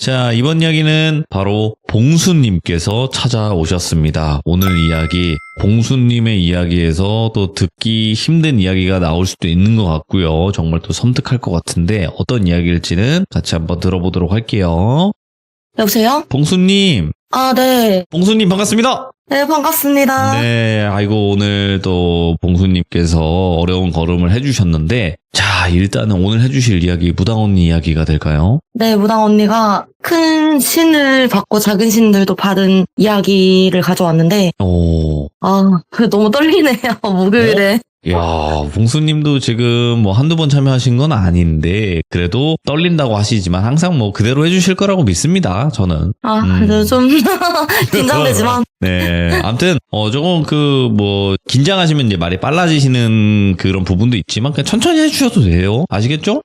자, 이번 이야기는 바로 봉수님께서 찾아오셨습니다. 오늘 이야기, 봉수님의 이야기에서 또 듣기 힘든 이야기가 나올 수도 있는 것 같고요. 정말 또 섬뜩할 것 같은데 어떤 이야기일지는 같이 한번 들어보도록 할게요. 여보세요? 봉수님. 아, 네. 봉수님 반갑습니다. 네, 반갑습니다. 네, 아이고 오늘 또 봉수님께서 어려운 걸음을 해주셨는데 자, 일단은 오늘 해주실 이야기 무당 언니 이야기가 될까요? 네, 무당 언니가 큰 신을 받고 작은 신들도 받은 이야기를 가져왔는데 오, 너무 떨리네요, 목요일에. 야, 봉수님도 지금 뭐 한두 번 참여하신 건 아닌데 그래도 떨린다고 하시지만 항상 뭐 그대로 해주실 거라고 믿습니다, 저는. 그래도 좀 긴장되지만. 네, 아무튼 조금 긴장하시면 이제 말이 빨라지시는 그런 부분도 있지만 그냥 천천히 해주셔도 돼요. 아시겠죠?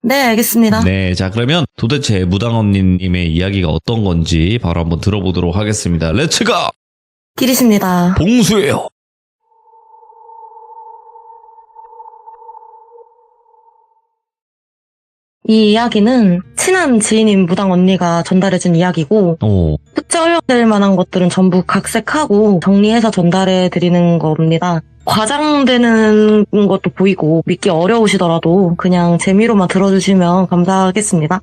네, 알겠습니다. 네, 자 그러면 도대체 무당 언니님의 이야기가 어떤 건지 바로 한번 들어보도록 하겠습니다. 렛츠가! 기리십니다. 봉수예요. 이 이야기는 친한 지인인 무당 언니가 전달해준 이야기고 숙제 활용될 만한 것들은 전부 각색하고 정리해서 전달해드리는 겁니다. 과장되는 것도 보이고 믿기 어려우시더라도 그냥 재미로만 들어주시면 감사하겠습니다.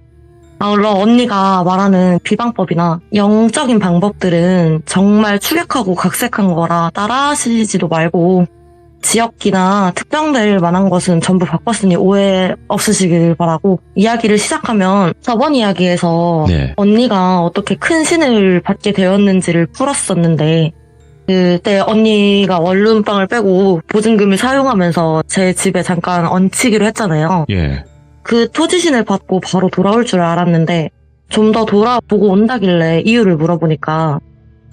물론 언니가 말하는 비방법이나 영적인 방법들은 정말 축약하고 각색한 거라 따라하시지도 말고 지역기나 특정될 만한 것은 전부 바꿨으니 오해 없으시길 바라고 이야기를 시작하면 저번 이야기에서 언니가 어떻게 큰 신을 받게 되었는지를 풀었었는데 그때 언니가 원룸방을 빼고 보증금을 사용하면서 제 집에 잠깐 얹히기로 했잖아요. 그 토지신을 받고 바로 돌아올 줄 알았는데 좀 더 돌아보고 온다길래 이유를 물어보니까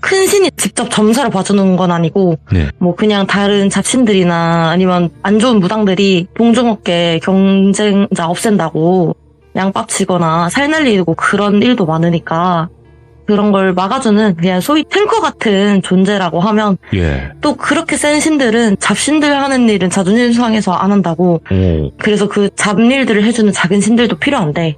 큰 신이 직접 점사를 봐주는 건 아니고 뭐 그냥 다른 잡신들이나 아니면 안 좋은 무당들이 동종업계 경쟁자 없앤다고 양밥 치거나 살 날리고 그런 일도 많으니까 그런 걸 막아주는 그냥 소위 탱커 같은 존재라고 하면 또 그렇게 센 신들은 잡신들 하는 일은 자존심 상해서 안 한다고 그래서 그 잡일들을 해주는 작은 신들도 필요한데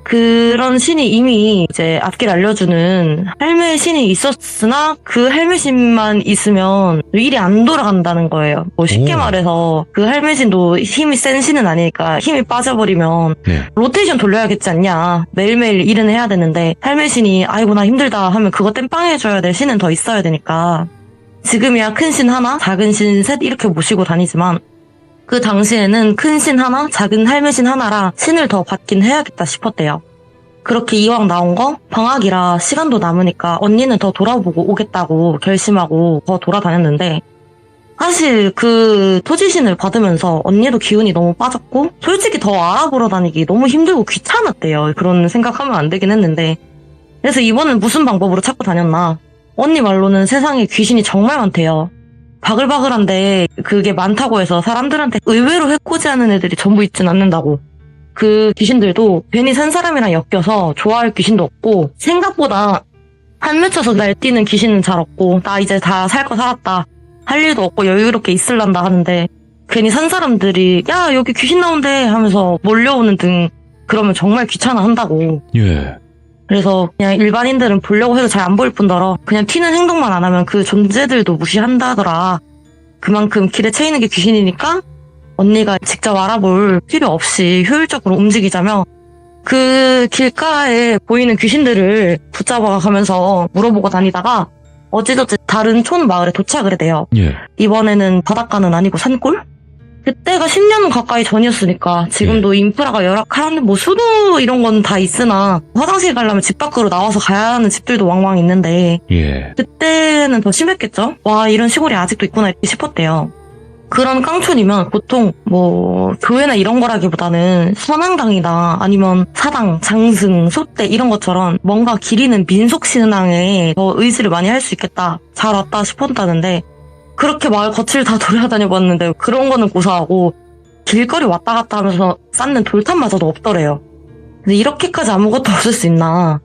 그런 신이 이미 이제 앞길 알려주는 할매 신이 있었으나 그 할매 신만 있으면 일이 안 돌아간다는 거예요. 뭐 쉽게 말해서 그 할매 신도 힘이 센 신은 아니니까 힘이 빠져버리면 로테이션 돌려야겠지 않냐. 매일매일 일은 해야 되는데 할매 신이 아이고 나 힘들다 하면 그거 땜빵해줘야 될 신은 더 있어야 되니까 지금이야 큰 신 하나, 작은 신 셋 이렇게 모시고 다니지만 그 당시에는 큰 신 하나, 작은 할매 신 하나라 신을 더 받긴 해야겠다 싶었대요. 그렇게 이왕 나온 거 방학이라 시간도 남으니까 언니는 더 돌아보고 오겠다고 결심하고 더 돌아다녔는데 사실 그 토지신을 받으면서 언니도 기운이 너무 빠졌고 솔직히 더 알아보러 다니기 너무 힘들고 귀찮았대요. 그런 생각하면 안 되긴 했는데 그래서 이번엔 무슨 방법으로 찾고 다녔나. 언니 말로는 세상에 귀신이 정말 많대요. 바글바글한데 그게 많다고 해서 사람들한테 의외로 해코지하는 애들이 전부 있진 않는다고. 그 귀신들도 괜히 산 사람이랑 엮여서 좋아할 귀신도 없고 생각보다 한 맺혀서 날뛰는 귀신은 잘 없고 나 이제 다 살 거 살았다 할 일도 없고 여유롭게 있을란다 하는데 괜히 산 사람들이 야 여기 귀신 나온대 하면서 몰려오는 등 그러면 정말 귀찮아 한다고. 그래서 그냥 일반인들은 보려고 해도 잘 안 보일 뿐더러 그냥 튀는 행동만 안 하면 그 존재들도 무시한다더라. 그만큼 길에 채이는 게 귀신이니까 언니가 직접 알아볼 필요 없이 효율적으로 움직이자며 그 길가에 보이는 귀신들을 붙잡아 가면서 물어보고 다니다가 어찌저찌 다른 촌 마을에 도착을 해대요. 이번에는 바닷가는 아니고 산골? 그때가 10년 가까이 전이었으니까 지금도 인프라가 열악한 뭐 수도 이런 건 다 있으나 화장실 가려면 집 밖으로 나와서 가야 하는 집들도 왕왕 있는데 그때는 더 심했겠죠? 와 이런 시골이 아직도 있구나 싶었대요. 그런 깡촌이면 보통 뭐 교회나 이런 거라기보다는 선앙당이나 아니면 사당, 장승, 소떼 이런 것처럼 뭔가 기리는 민속신앙에 더 의지를 많이 할 수 있겠다. 잘 왔다 싶었다는데 그렇게 마을 거치를 다 돌아다녀봤는데 그런 거는 고사하고 길거리 왔다 갔다 하면서 쌓는 돌탑마저도 없더래요. 근데 이렇게까지 아무것도 없을 수 있나.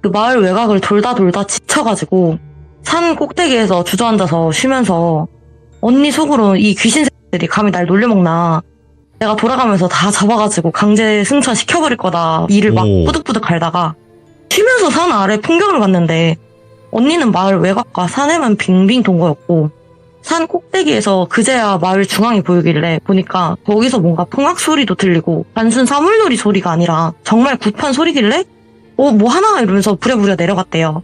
그 마을 외곽을 돌다 지쳐가지고 산 꼭대기에서 주저앉아서 쉬면서 언니 속으로 이 귀신새들이 감히 날 놀려먹나. 내가 돌아가면서 다 잡아가지고 강제 승천시켜버릴 거다. 이를 막 뿌득뿌득 갈다가 쉬면서 산 아래 풍경을 봤는데 언니는 마을 외곽과 산에만 빙빙 돈 거였고 산 꼭대기에서 그제야 마을 중앙이 보이길래 보니까 거기서 뭔가 풍악 소리도 들리고 단순 사물놀이 소리가 아니라 정말 굿판 소리길래 뭐 하나 이러면서 부랴부랴 내려갔대요.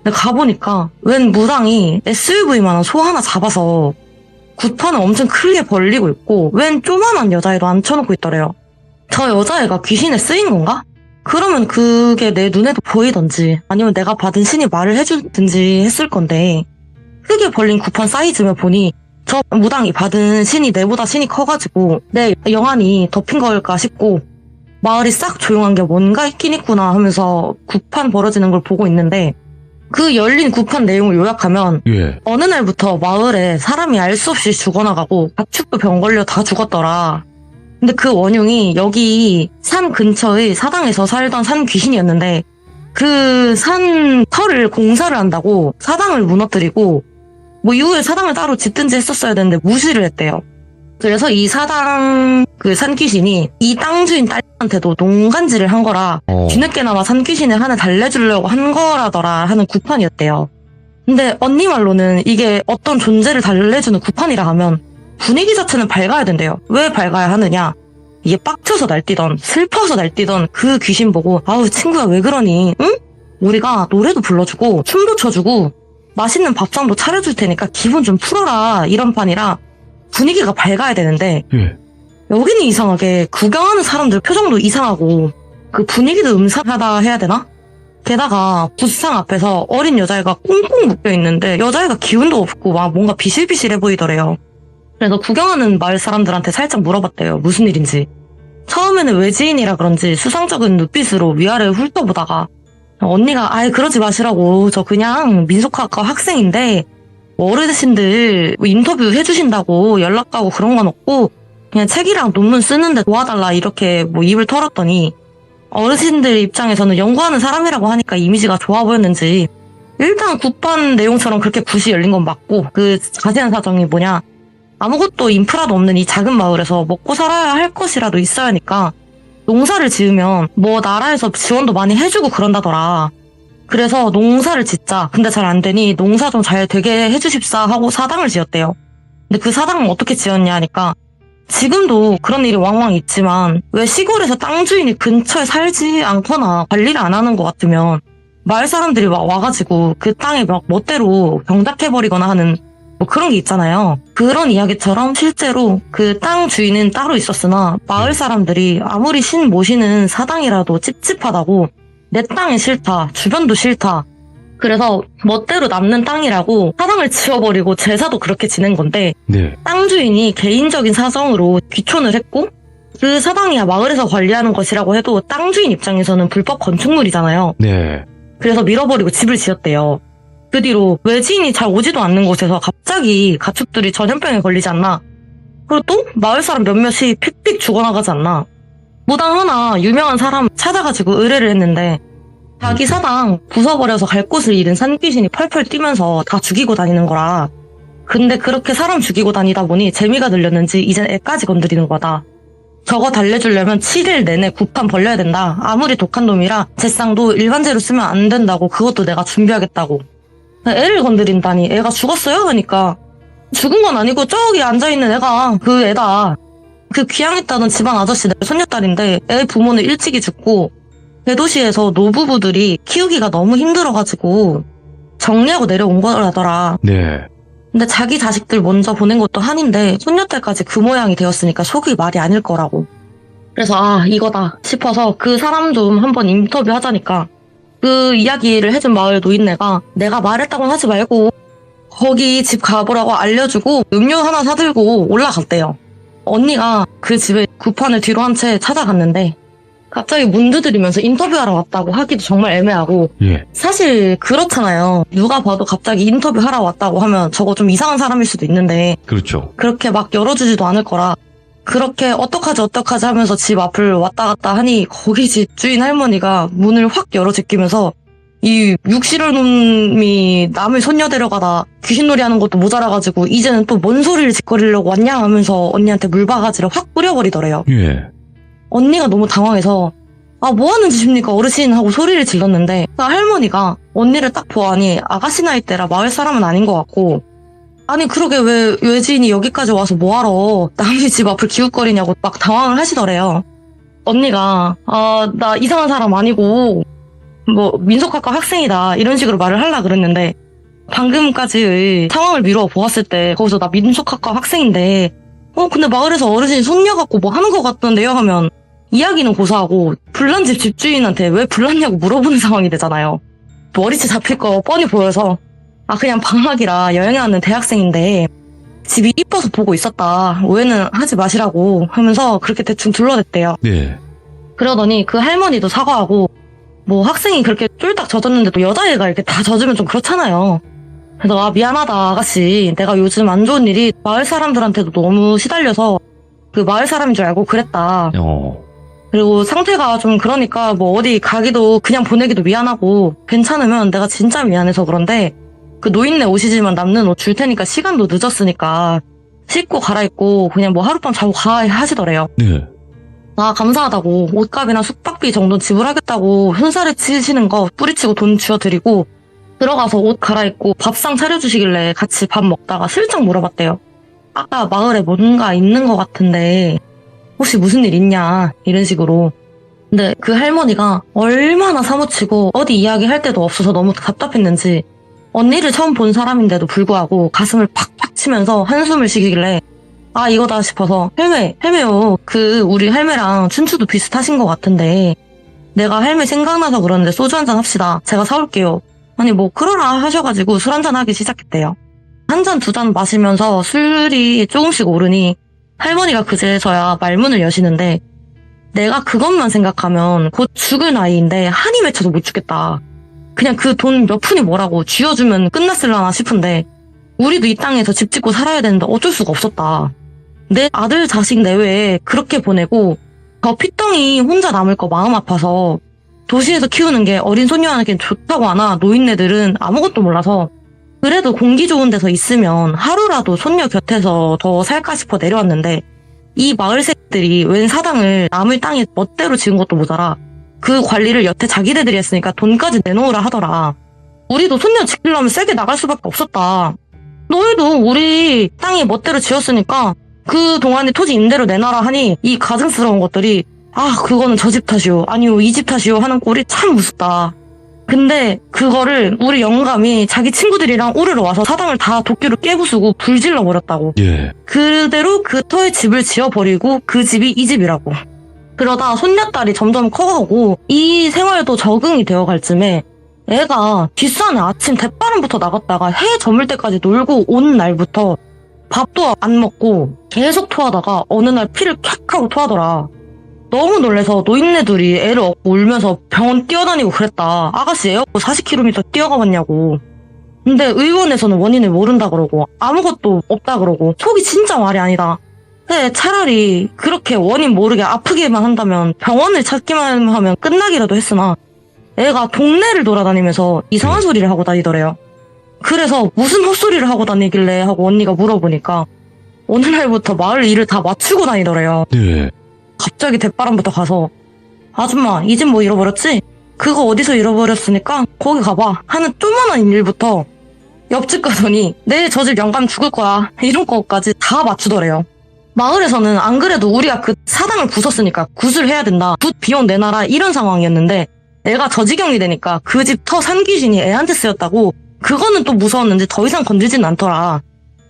근데 가보니까 웬 무당이 SUV만한 소 하나 잡아서 굿판을 엄청 크게 벌리고 있고 웬 조만한 여자애도 앉혀놓고 있더래요. 저 여자애가 귀신에 쓰인 건가? 그러면 그게 내 눈에도 보이던지 아니면 내가 받은 신이 말을 해주든지 했을 건데 크게 벌린 굿판 사이즈를 보니 저 무당이 받은 신이 내보다 신이 커가지고 내 영안이 덮인 걸까 싶고 마을이 싹 조용한 게 뭔가 있긴 있구나 하면서 굿판 벌어지는 걸 보고 있는데 그 열린 굿판 내용을 요약하면 어느 날부터 마을에 사람이 알 수 없이 죽어나가고 가축도 병 걸려 다 죽었더라. 근데 그 원흉이 여기 산 근처의 사당에서 살던 산 귀신이었는데 그 산 터를 공사를 한다고 사당을 무너뜨리고 뭐 이후에 사당을 따로 짓든지 했었어야 되는데 무시를 했대요. 그래서 이 사당 그 산 귀신이 이 땅 주인 딸한테도 농간질을 한 거라 뒤늦게나마 산 귀신의 한을 달래주려고 한 거라더라 하는 굿판이었대요. 근데 언니 말로는 이게 어떤 존재를 달래주는 굿판이라 하면 분위기 자체는 밝아야 된대요. 왜 밝아야 하느냐? 이게 빡쳐서 날뛰던 슬퍼서 날뛰던 그 귀신 보고 아우 친구야 왜 그러니? 응? 우리가 노래도 불러주고 춤도 춰주고 맛있는 밥상도 차려줄 테니까 기분 좀 풀어라 이런 판이라 분위기가 밝아야 되는데 여기는 이상하게 구경하는 사람들 표정도 이상하고 그 분위기도 음산하다 해야 되나? 게다가 부스상 앞에서 어린 여자애가 꽁꽁 묶여있는데 여자애가 기운도 없고 막 뭔가 비실비실해 보이더래요. 그래서 구경하는 마을 사람들한테 살짝 물어봤대요. 무슨 일인지. 처음에는 외지인이라 그런지 수상쩍은 눈빛으로 위아래 훑어보다가 언니가 아예 그러지 마시라고 저 그냥 민속학과 학생인데 어르신들 인터뷰 해주신다고 연락 가고 그런 건 없고 그냥 책이랑 논문 쓰는데 도와달라 이렇게 뭐 입을 털었더니 어르신들 입장에서는 연구하는 사람이라고 하니까 이미지가 좋아 보였는지 일단 굿판 내용처럼 그렇게 굿이 열린 건 맞고 그 자세한 사정이 뭐냐 아무것도 인프라도 없는 이 작은 마을에서 먹고 살아야 할 것이라도 있어야 하니까 농사를 지으면 뭐 나라에서 지원도 많이 해주고 그런다더라. 그래서 농사를 짓자. 근데 잘 안 되니 농사 좀 잘 되게 해주십사 하고 사당을 지었대요. 근데 그 사당은 어떻게 지었냐 하니까 지금도 그런 일이 왕왕 있지만 왜 시골에서 땅 주인이 근처에 살지 않거나 관리를 안 하는 것 같으면 마을 사람들이 막 와가지고 그 땅에 막 멋대로 경작해버리거나 하는 뭐 그런 게 있잖아요. 그런 이야기처럼 실제로 그 땅 주인은 따로 있었으나 마을 사람들이 아무리 신 모시는 사당이라도 찝찝하다고 내 땅이 싫다, 주변도 싫다. 그래서 멋대로 남는 땅이라고 사당을 지어버리고 제사도 그렇게 지낸 건데 땅 주인이 개인적인 사정으로 귀촌을 했고 그 사당이야 마을에서 관리하는 것이라고 해도 땅 주인 입장에서는 불법 건축물이잖아요. 그래서 밀어버리고 집을 지었대요. 그 뒤로 외지인이 잘 오지도 않는 곳에서 갑자기 가축들이 전염병에 걸리지 않나. 그리고 또 마을 사람 몇몇이 픽픽 죽어나가지 않나. 무당 하나 유명한 사람 찾아가지고 의뢰를 했는데 자기 사당 부숴버려서 갈 곳을 잃은 산귀신이 펄펄 뛰면서 다 죽이고 다니는 거라. 근데 그렇게 사람 죽이고 다니다 보니 재미가 들렸는지 이젠 애까지 건드리는 거다. 저거 달래주려면 7일 내내 굿판 벌려야 된다. 아무리 독한 놈이라 제쌍도 일반재로 쓰면 안 된다고 그것도 내가 준비하겠다고. 애를 건드린다니 애가 죽었어요? 하니까 죽은 건 아니고 저기 앉아있는 애가 그 애다. 그 귀향했다던 집안 아저씨 내 손녀딸인데 애 부모는 일찍이 죽고 대도시에서 노부부들이 키우기가 너무 힘들어가지고 정리하고 내려온 거라더라. 근데 자기 자식들 먼저 보낸 것도 한인데 손녀딸까지 그 모양이 되었으니까 속이 말이 아닐 거라고. 그래서 아 이거다 싶어서 그 사람 좀 한번 인터뷰하자니까 그 이야기를 해준 마을 노인네가 내가 말했다고는 하지 말고 거기 집 가보라고 알려주고 음료 하나 사들고 올라갔대요. 언니가 그 집에 굿판을 뒤로 한 채 찾아갔는데 갑자기 문 두드리면서 인터뷰하러 왔다고 하기도 정말 애매하고 사실 그렇잖아요. 누가 봐도 갑자기 인터뷰하러 왔다고 하면 저거 좀 이상한 사람일 수도 있는데 그렇죠. 그렇게 막 열어주지도 않을 거라 그렇게 어떡하지 하면서 집 앞을 왔다 갔다 하니 거기 집 주인 할머니가 문을 확 열어 제끼면서 이 육실할 놈이 남의 손녀 데려가다 귀신놀이 하는 것도 모자라가지고 이제는 또 뭔 소리를 짓거리려고 왔냐 하면서 언니한테 물바가지를 확 뿌려버리더래요. 언니가 너무 당황해서 아, 뭐 하는 짓입니까, 어르신? 하고 소리를 질렀는데, 그 할머니가 언니를 딱 보아하니 아가씨 나이 때라 마을 사람은 아닌 것 같고, 아니, 그러게 왜 외지인이 여기까지 와서 뭐하러 남의 집 앞을 기웃거리냐고 막 당황을 하시더래요. 언니가, 나 이상한 사람 아니고, 뭐, 민속학과 학생이다, 이런 식으로 말을 하려고 그랬는데, 방금까지의 상황을 미루어 보았을 때, 거기서 나 민속학과 학생인데, 근데 마을에서 어르신이 손녀 갖고 뭐 하는 것 같던데요? 하면, 이야기는 고사하고 불난 집 집주인한테 왜 불났냐고 물어보는 상황이 되잖아요. 머리채 잡힐 거 뻔히 보여서 그냥 방학이라 여행을 하는 대학생인데 집이 이뻐서 보고 있었다. 오해는 하지 마시라고 하면서 그렇게 대충 둘러댔대요. 네. 그러더니 그 할머니도 사과하고 뭐 학생이 그렇게 쫄딱 젖었는데 또 여자애가 이렇게 다 젖으면 좀 그렇잖아요. 그래서 미안하다 아가씨. 내가 요즘 안 좋은 일이 마을 사람들한테도 너무 시달려서 그 마을 사람인 줄 알고 그랬다. 그리고 상태가 좀 그러니까 뭐 어디 가기도 그냥 보내기도 미안하고 괜찮으면 내가 진짜 미안해서 그런데 그 노인네 오시지만 남는 옷 줄 테니까 시간도 늦었으니까 씻고 갈아입고 그냥 뭐 하룻밤 자고 가 하시더래요. 네. 감사하다고 옷값이나 숙박비 정도 지불하겠다고 훈사를 치시는 거 뿌리치고 돈 쥐어드리고 들어가서 옷 갈아입고 밥상 차려주시길래 같이 밥 먹다가 슬쩍 물어봤대요. 아까 마을에 뭔가 있는 것 같은데 혹시 무슨 일 있냐 이런 식으로. 근데 그 할머니가 얼마나 사무치고 어디 이야기할 데도 없어서 너무 답답했는지 언니를 처음 본 사람인데도 불구하고 가슴을 팍팍 치면서 한숨을 쉬길래 이거다 싶어서 할매요. 우리 할매랑 춘추도 비슷하신 것 같은데 내가 할매 생각나서 그러는데 소주 한잔 합시다. 제가 사올게요. 아니 뭐 그러라 하셔가지고 술 한잔 하기 시작했대요. 한 잔 두 잔 마시면서 술이 조금씩 오르니 할머니가 그제서야 말문을 여시는데 내가 그것만 생각하면 곧 죽을 나이인데 한이 맺혀도 못 죽겠다. 그냥 그 돈 몇 푼이 뭐라고 쥐어주면 끝났을라나 싶은데 우리도 이 땅에서 집 짓고 살아야 되는데 어쩔 수가 없었다. 내 아들 자식 내외에 그렇게 보내고 저 피덩이 혼자 남을 거 마음 아파서 도시에서 키우는 게 어린 소녀한테는 좋다고 하나 노인네들은 아무것도 몰라서 그래도 공기 좋은 데서 있으면 하루라도 손녀 곁에서 더 살까 싶어 내려왔는데 이 마을 새끼들이 웬 사당을 남의 땅에 멋대로 지은 것도 모자라 그 관리를 여태 자기네들이 했으니까 돈까지 내놓으라 하더라. 우리도 손녀 지키려면 세게 나갈 수밖에 없었다. 너희도 우리 땅이 멋대로 지었으니까 그 동안에 토지 임대료 내놔라 하니 이 가증스러운 것들이 그거는 저 집 탓이요. 아니요 이 집 탓이요 하는 꼴이 참 무섭다. 근데 그거를 우리 영감이 자기 친구들이랑 오르러 와서 사당을 다 도끼로 깨부수고 불질러 버렸다고. 예. 그대로 그 터에 집을 지어버리고 그 집이 이 집이라고. 그러다 손녀딸이 점점 커가고 이 생활도 적응이 되어갈 쯤에 애가 뒷산에 아침 대바람부터 나갔다가 해 저물 때까지 놀고 온 날부터 밥도 안 먹고 계속 토하다가 어느 날 피를 캬 하고 토하더라. 너무 놀래서 노인네들이 애를 업고 울면서 병원 뛰어다니고 그랬다. 아가씨 애 업고 40km 뛰어가봤냐고. 근데 의원에서는 원인을 모른다 그러고 아무것도 없다 그러고 속이 진짜 말이 아니다. 근데 차라리 그렇게 원인 모르게 아프기만 한다면 병원을 찾기만 하면 끝나기라도 했으나 애가 동네를 돌아다니면서 이상한 소리를 하고 다니더래요. 그래서 무슨 헛소리를 하고 다니길래 하고 언니가 물어보니까 어느 날부터 마을 일을 다 맞추고 다니더래요. 네. 갑자기 대바람부터 가서 아줌마 이 집 뭐 잃어버렸지? 그거 어디서 잃어버렸으니까 거기 가봐 하는 조그만한 일부터 옆집 가더니 내일 저 집 영감 죽을 거야 이런 거까지 다 맞추더래요. 마을에서는 안 그래도 우리가 그 사당을 부쉈으니까 굿을 해야 된다. 굿 비용 내놔라 이런 상황이었는데 애가 저 지경이 되니까 그 집 터 산귀신이 애한테 쓰였다고 그거는 또 무서웠는지 더 이상 건들지는 않더라.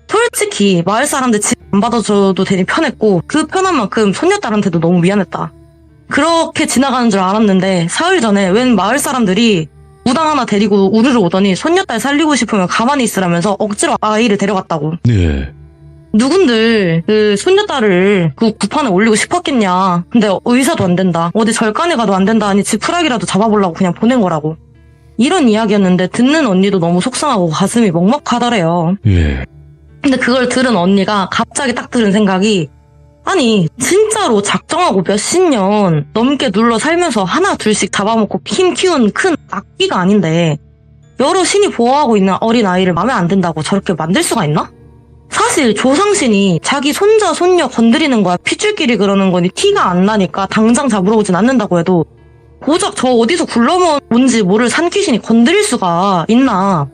솔직히 마을 사람들 집 안 받아줘도 되니 편했고 그 편한 만큼 손녀딸한테도 너무 미안했다. 그렇게 지나가는 줄 알았는데 사흘 전에 웬 마을 사람들이 무당 하나 데리고 우르르 오더니 손녀딸 살리고 싶으면 가만히 있으라면서 억지로 아이를 데려갔다고. 네. 누군들 그 손녀딸을 그 구판에 올리고 싶었겠냐. 근데 의사도 안 된다. 어디 절간에 가도 안 된다 하니 지푸라기라도 잡아보려고 그냥 보낸 거라고. 이런 이야기였는데 듣는 언니도 너무 속상하고 가슴이 먹먹하더래요. 예. 근데 그걸 들은 언니가 갑자기 딱 들은 생각이 아니 진짜로 작정하고 몇십 년 넘게 눌러 살면서 하나 둘씩 잡아먹고 힘 키운 큰 악기가 아닌데 여러 신이 보호하고 있는 어린아이를 마음에 안 든다고 저렇게 만들 수가 있나? 사실 조상신이 자기 손자 손녀 건드리는 거야 핏줄끼리 그러는 거니 티가 안 나니까 당장 잡으러 오진 않는다고 해도 고작 저 어디서 굴러온 뭔지 모를 산귀신이 건드릴 수가 있나.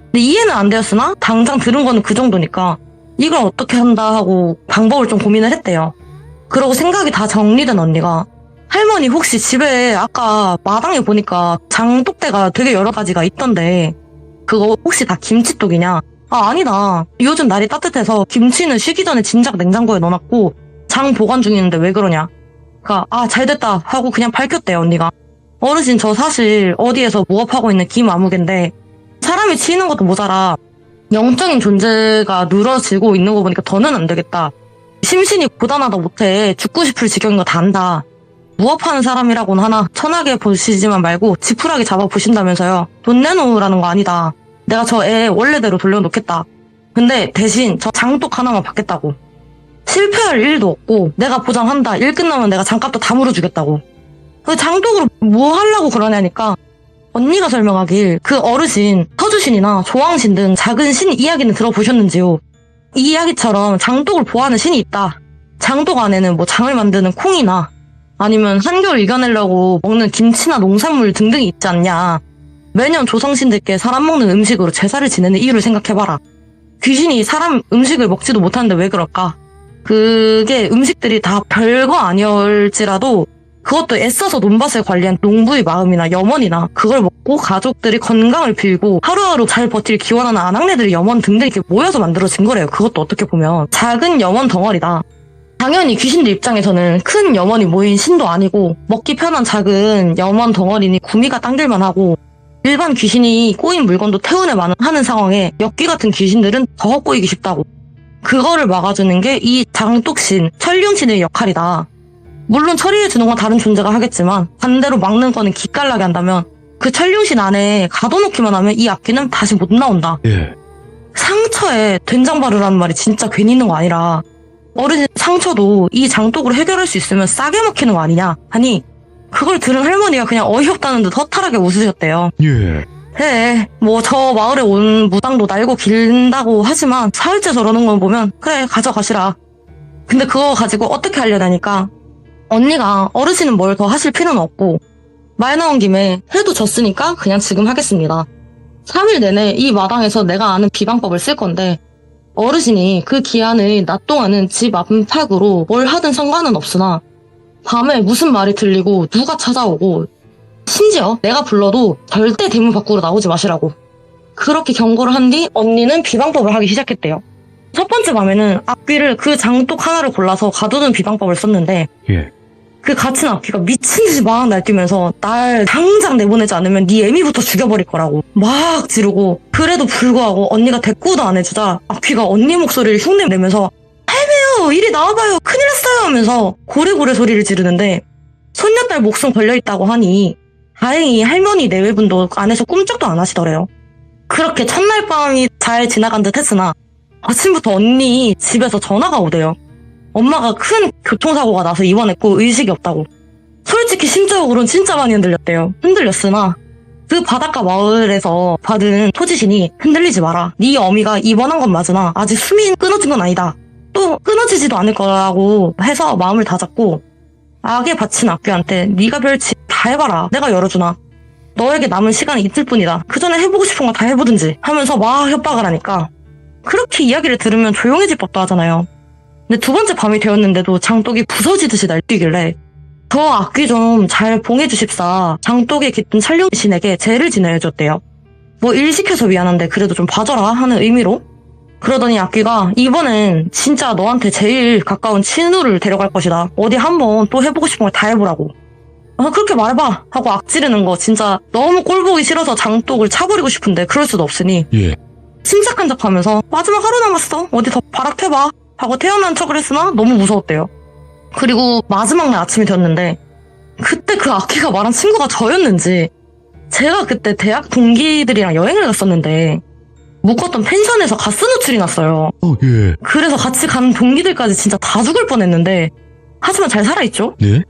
근데 이해는 안 되었으나 당장 들은 거는 그 정도니까 이걸 어떻게 한다 하고 방법을 좀 고민을 했대요. 그러고 생각이 다 정리된 언니가 할머니 혹시 집에 아까 마당에 보니까 장독대가 되게 여러 가지가 있던데 그거 혹시 다 김치독이냐? 아, 아니다. 요즘 날이 따뜻해서 김치는 쉬기 전에 진작 냉장고에 넣어놨고 장 보관 중이는데 왜 그러냐? 그니까 아, 잘됐다 하고 그냥 밝혔대요, 언니가. 어르신 저 사실 어디에서 무업하고 있는 김아무개인데 사람이 치이는 것도 모자라 영적인 존재가 늘어지고 있는 거 보니까 더는 안 되겠다. 심신이 고단하다 못해 죽고 싶을 지경인 거 다 안다. 무업하는 사람이라고는 하나 천하게 보시지만 말고 지푸라기 잡아보신다면서요. 돈 내놓으라는 거 아니다. 내가 저 애 원래대로 돌려놓겠다. 근데 대신 저 장독 하나만 받겠다고. 실패할 일도 없고 내가 보장한다. 일 끝나면 내가 장값도 다 물어주겠다고. 그 장독으로 뭐 하려고 그러냐니까 언니가 설명하길 그 어르신, 서주신이나 조왕신 등 작은 신 이야기는 들어보셨는지요? 이 이야기처럼 장독을 보호하는 신이 있다. 장독 안에는 뭐 장을 만드는 콩이나 아니면 한겨울 이겨내려고 먹는 김치나 농산물 등등이 있지 않냐. 매년 조상신들께 사람 먹는 음식으로 제사를 지내는 이유를 생각해봐라. 귀신이 사람 음식을 먹지도 못하는데 왜 그럴까? 그게 음식들이 다 별거 아니었지라도 그것도 애써서 논밭을 관리한 농부의 마음이나 염원이나 그걸 먹고 가족들이 건강을 빌고 하루하루 잘 버틸 기원하는 아낙네들의 염원 등등 이렇게 모여서 만들어진 거래요. 그것도 어떻게 보면 작은 염원 덩어리다. 당연히 귀신들 입장에서는 큰 염원이 모인 신도 아니고 먹기 편한 작은 염원 덩어리니 구미가 당길만 하고 일반 귀신이 꼬인 물건도 태우내만 하는 상황에 엽기 같은 귀신들은 더 꼬이기 쉽다고. 그거를 막아주는 게 이 장독신, 천룡신의 역할이다. 물론 처리해주는 건 다른 존재가 하겠지만 반대로 막는 거는 기깔나게 한다면 그 천룡신 안에 가둬놓기만 하면 이 악기는 다시 못 나온다. 예. 상처에 된장 바르라는 말이 진짜 괜히 있는 거 아니라 어르신 상처도 이 장독으로 해결할 수 있으면 싸게 먹히는 거 아니냐 하니 그걸 들은 할머니가 그냥 어이없다는 듯 허탈하게 웃으셨대요. 예. 그래, 뭐 저 마을에 온 무당도 날고 길다고 하지만 사흘째 저러는 건 보면 그래 가져가시라. 근데 그거 가지고 어떻게 하려다니까 언니가 어르신은 뭘 더 하실 필요는 없고 말 나온 김에 해도 졌으니까 그냥 지금 하겠습니다. 3일 내내 이 마당에서 내가 아는 비방법을 쓸 건데 어르신이 그 기한의 낮 동안은 집 안팎으로 뭘 하든 상관은 없으나 밤에 무슨 말이 들리고 누가 찾아오고 심지어 내가 불러도 절대 대문 밖으로 나오지 마시라고. 그렇게 경고를 한 뒤 언니는 비방법을 하기 시작했대요. 첫 번째 밤에는 악귀를 그 장독 하나를 골라서 가두는 비방법을 썼는데 예. 그 갇힌 악귀가 미친 듯이 막 날뛰면서 날 당장 내보내지 않으면 네 애미부터 죽여버릴 거라고 막 지르고 그래도 불구하고 언니가 대꾸도 안 해주자 악귀가 언니 목소리를 흉내내면서 할매요 이리 나와봐요 큰일 났어요 하면서 고래고래 소리를 지르는데 손녀딸 목숨 걸려있다고 하니 다행히 할머니 내외분도 안에서 꿈쩍도 안 하시더래요. 그렇게 첫날 밤이 잘 지나간 듯 했으나 아침부터 언니 집에서 전화가 오대요. 엄마가 큰 교통사고가 나서 입원했고 의식이 없다고. 솔직히 심적으로는 진짜 많이 흔들렸으나 그 바닷가 마을에서 받은 토지신이 흔들리지 마라. 네 어미가 입원한 건 맞으나 아직 숨이 끊어진 건 아니다. 또 끊어지지도 않을 거라고 해서 마음을 다잡고 악에 바친 악귀한테 네가 별짓 다 해봐라. 내가 열어주나. 너에게 남은 시간은 이틀 뿐이다. 그 전에 해보고 싶은 거 다 해보든지 하면서 막 협박을 하니까 그렇게 이야기를 들으면 조용해질 법도 하잖아요. 근데 두 번째 밤이 되었는데도 장독이 부서지듯이 날뛰길래 저 악귀 좀 잘 봉해주십사 장독에 깃든 찰룡신에게 제를 지내줬대요. 뭐 일 시켜서 미안한데 그래도 좀 봐줘라 하는 의미로. 그러더니 악귀가 이번엔 진짜 너한테 제일 가까운 친우를 데려갈 것이다. 어디 한번 또 해보고 싶은 걸 다 해보라고. 그렇게 말해봐 하고 악지르는 거 진짜 너무 꼴보기 싫어서 장독을 차버리고 싶은데 그럴 수도 없으니 예. 침착한 척하면서 마지막 하루 남았어 어디 더 발악해봐 하고 태어난 척을 했으나 너무 무서웠대요. 그리고 마지막 날 아침이 되었는데 그때 그 악귀가 말한 친구가 저였는지 제가 그때 대학 동기들이랑 여행을 갔었는데 묵었던 펜션에서 가스 노출이 났어요. 예. 그래서 같이 간 동기들까지 진짜 다 죽을 뻔했는데 하지만 잘 살아있죠? 네?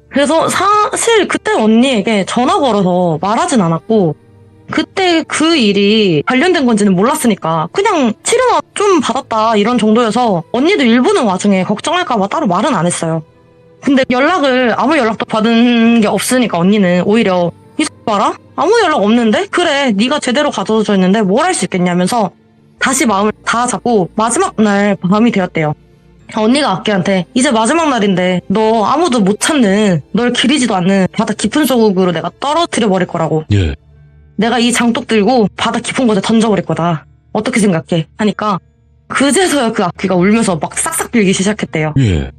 그래서 사실 그때 언니에게 전화 걸어서 말하진 않았고 그때 그 일이 관련된 건지는 몰랐으니까 그냥 치료나 좀 받았다 이런 정도여서 언니도 일 보는 와중에 걱정할까봐 따로 말은 안 했어요. 근데 아무 연락도 받은 게 없으니까 언니는 오히려 이 봐라? 아무 연락 없는데? 그래, 네가 제대로 가져줘 있는데 뭘 할 수 있겠냐면서 다시 마음을 다 잡고 마지막 날 밤이 되었대요. 언니가 악기한테 이제 마지막 날인데 너 아무도 못 찾는, 널 기리지도 않는 바다 깊은 속으로 내가 떨어뜨려 버릴 거라고. 예. 내가 이 장독 들고 바다 깊은 곳에 던져버릴 거다. 어떻게 생각해? 하니까 그제서야 그 악기가 울면서 막 싹싹 빌기 시작했대요. 예.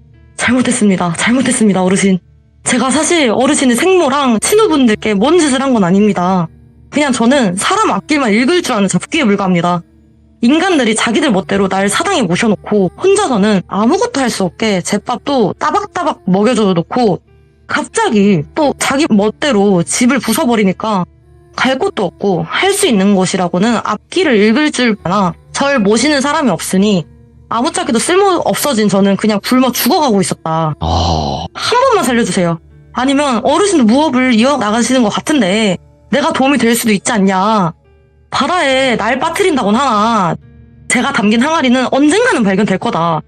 잘못했습니다, 어르신. 제가 사실 어르신의 생모랑 친구분들께 뭔 짓을 한 건 아닙니다. 그냥 저는 사람 악기만 읽을 줄 아는 잡기에 불과합니다. 인간들이 자기들 멋대로 날 사당에 모셔놓고 혼자서는 아무것도 할 수 없게 제밥도 따박따박 먹여줘 놓고 갑자기 또 자기 멋대로 집을 부숴버리니까 갈 곳도 없고 할 수 있는 곳이라고는 악기를 읽을 줄 아나 절 모시는 사람이 없으니 아무짝에도 쓸모 없어진 저는 그냥 굶어 죽어가고 있었다. 한 번만 살려주세요. 아니면 어르신도 무업을 이어나가시는 것 같은데 내가 도움이 될 수도 있지 않냐. 바다에 날 빠뜨린다곤 하나 제가 담긴 항아리는 언젠가는 발견될 거다.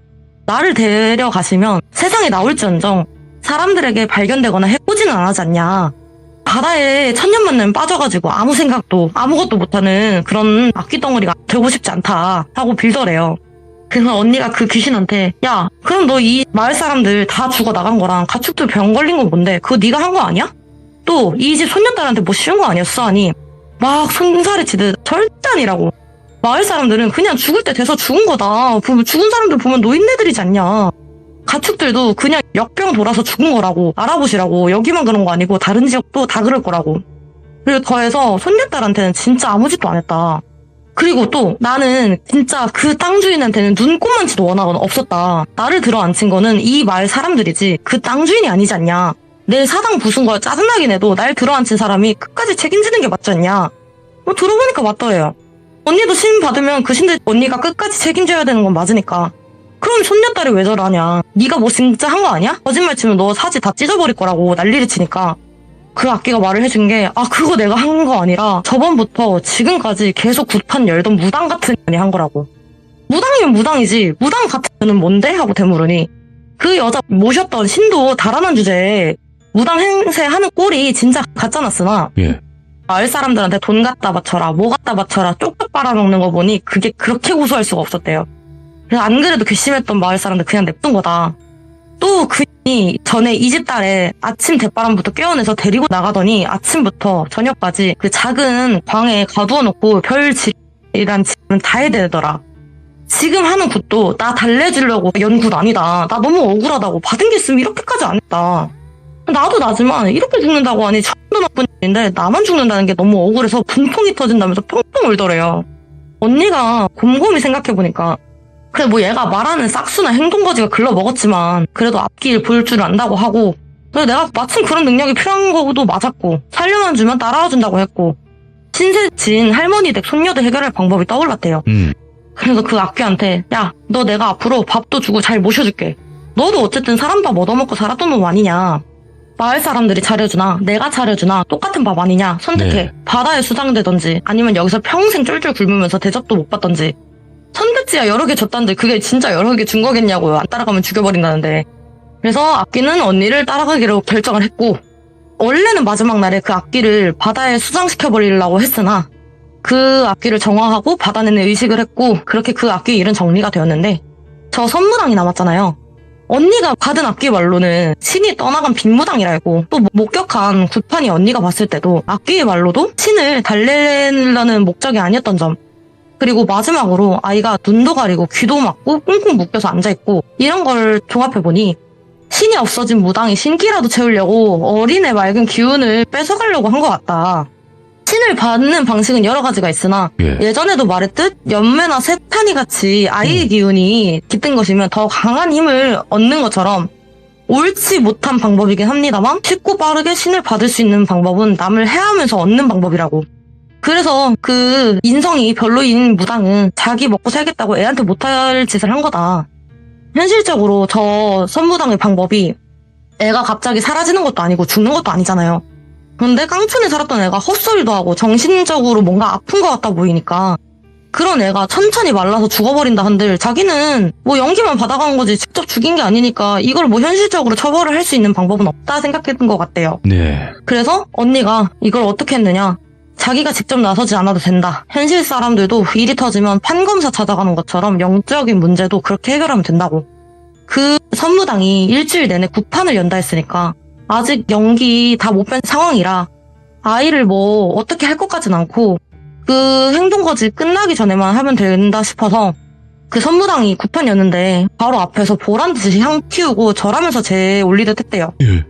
나를 데려가시면 세상에 나올지언정 사람들에게 발견되거나 해코지는 안 하지 않냐. 바다에 천년만년 빠져가지고 아무 생각도 아무것도 못하는 그런 악기덩어리가 되고 싶지 않다 하고 빌더래요. 그래서 언니가 그 귀신한테 야, 그럼 너 이 마을 사람들 다 죽어 나간 거랑 가축들 병 걸린 건 뭔데? 그거 네가 한 거 아니야? 또 이 집 손녀딸한테 뭐 씌운 거 아니었어? 하니 막 손살에 치듯 절대 아니라고. 마을 사람들은 그냥 죽을 때 돼서 죽은 거다. 죽은 사람들 보면 노인네들이지 않냐. 가축들도 그냥 역병 돌아서 죽은 거라고 알아보시라고. 여기만 그런 거 아니고 다른 지역도 다 그럴 거라고. 그리고 더해서 손녀딸한테는 진짜 아무 짓도 안 했다. 그리고 또 나는 진짜 그 땅 주인한테는 눈꼽만치도 원하거나 없었다. 나를 들어앉힌 거는 이 마을 사람들이지 그 땅 주인이 아니지 않냐. 내 사당 부순 거 짜증나긴 해도 날 들어앉힌 사람이 끝까지 책임지는 게 맞지 않냐. 들어보니까 맞더래요. 언니도 신 받으면 그 신들 언니가 끝까지 책임져야 되는 건 맞으니까. 그럼 손녀딸이 왜 저러냐. 네가 뭐 진짜 한 거 아니야? 거짓말 치면 너 사지 다 찢어버릴 거라고 난리를 치니까 그 악기가 말을 해준 게 그거 내가 한 거 아니라 저번부터 지금까지 계속 굿판 열던 무당 같은 년이 한 거라고. 무당이면 무당이지 무당 같은 년은 뭔데? 하고 되물으니 그 여자 모셨던 신도 달아난 주제에 무당 행세하는 꼴이 진짜 가짜났으나 예. 마을 사람들한테 돈 갖다 바쳐라 뭐 갖다 바쳐라 쪽쪽 빨아먹는 거 보니 그게 그렇게 고소할 수가 없었대요. 그래서 안 그래도 괘씸했던 마을 사람들 그냥 냅둔 거다. 또 그이 전에 이 집 딸에 아침 대바람부터 깨어내서 데리고 나가더니 아침부터 저녁까지 그 작은 방에 가두어놓고 별짓이란 짓은 다 해대더라. 지금 하는 굿도 나 달래주려고 연 굿 아니다. 나 너무 억울하다고. 받은 게 있으면 이렇게까지 안 했다. 나도 나지만 이렇게 죽는다고 하니 처음도 나쁜 일인데 나만 죽는다는 게 너무 억울해서 분통이 터진다면서 펑펑 울더래요. 언니가 곰곰이 생각해보니까 그래 뭐 얘가 말하는 싹수나 행동거지가 글러먹었지만 그래도 앞길 볼 줄 안다고 하고 그래 내가 마침 그런 능력이 필요한 거도 맞았고 살려만 주면 따라와 준다고 했고 신세진 할머니 댁 손녀도 해결할 방법이 떠올랐대요. 그래서 그 악귀한테 야, 너 내가 앞으로 밥도 주고 잘 모셔줄게. 너도 어쨌든 사람 밥 얻어먹고 살았던 놈 아니냐. 마을 사람들이 차려주나 내가 차려주나 똑같은 밥 아니냐. 선택해. 네. 바다에 수장되던지 아니면 여기서 평생 쫄쫄 굶으면서 대접도 못 받던지. 선택지야 여러 개 줬다는데 그게 진짜 여러 개 준 거겠냐고요. 안 따라가면 죽여버린다는데. 그래서 악귀는 언니를 따라가기로 결정을 했고 원래는 마지막 날에 그 악귀를 바다에 수장시켜버리려고 했으나 그 악귀를 정화하고 받아내는 의식을 했고 그렇게 그 악귀의 일은 정리가 되었는데 저 선무당이 남았잖아요. 언니가 받은 악귀 말로는 신이 떠나간 빈무당이라 알고 또 목격한 굿판이 언니가 봤을 때도 악귀의 말로도 신을 달래려는 목적이 아니었던 점 그리고 마지막으로 아이가 눈도 가리고 귀도 막고 꽁꽁 묶여서 앉아있고 이런 걸 종합해보니 신이 없어진 무당이 신기라도 채우려고 어린애 맑은 기운을 뺏어가려고 한 것 같다. 신을 받는 방식은 여러 가지가 있으나 예전에도 말했듯 연매나 세탄이 같이 아이의 기운이 깃든 것이면 더 강한 힘을 얻는 것처럼 옳지 못한 방법이긴 합니다만 쉽고 빠르게 신을 받을 수 있는 방법은 남을 해하면서 얻는 방법이라고. 그래서 그 인성이 별로인 무당은 자기 먹고 살겠다고 애한테 못할 짓을 한 거다. 현실적으로 저 선무당의 방법이 애가 갑자기 사라지는 것도 아니고 죽는 것도 아니잖아요. 그런데 깡촌에 살았던 애가 헛소리도 하고 정신적으로 뭔가 아픈 것 같다 보이니까 그런 애가 천천히 말라서 죽어버린다 한들 자기는 뭐 연기만 받아간 거지 직접 죽인 게 아니니까 이걸 뭐 현실적으로 처벌을 할 수 있는 방법은 없다 생각했던 것 같대요. 네. 그래서 언니가 이걸 어떻게 했느냐. 자기가 직접 나서지 않아도 된다. 현실 사람들도 일이 터지면 판검사 찾아가는 것처럼 영적인 문제도 그렇게 해결하면 된다고. 그 선무당이 일주일 내내 구판을 연다 했으니까 아직 연기 다 못 뺀 상황이라 아이를 뭐 어떻게 할 것 같진 않고 그 행동거지 끝나기 전에만 하면 된다 싶어서 그 선무당이 구판이었는데 바로 앞에서 보란듯이 향 피우고 절하면서 제 올리듯 했대요. 예.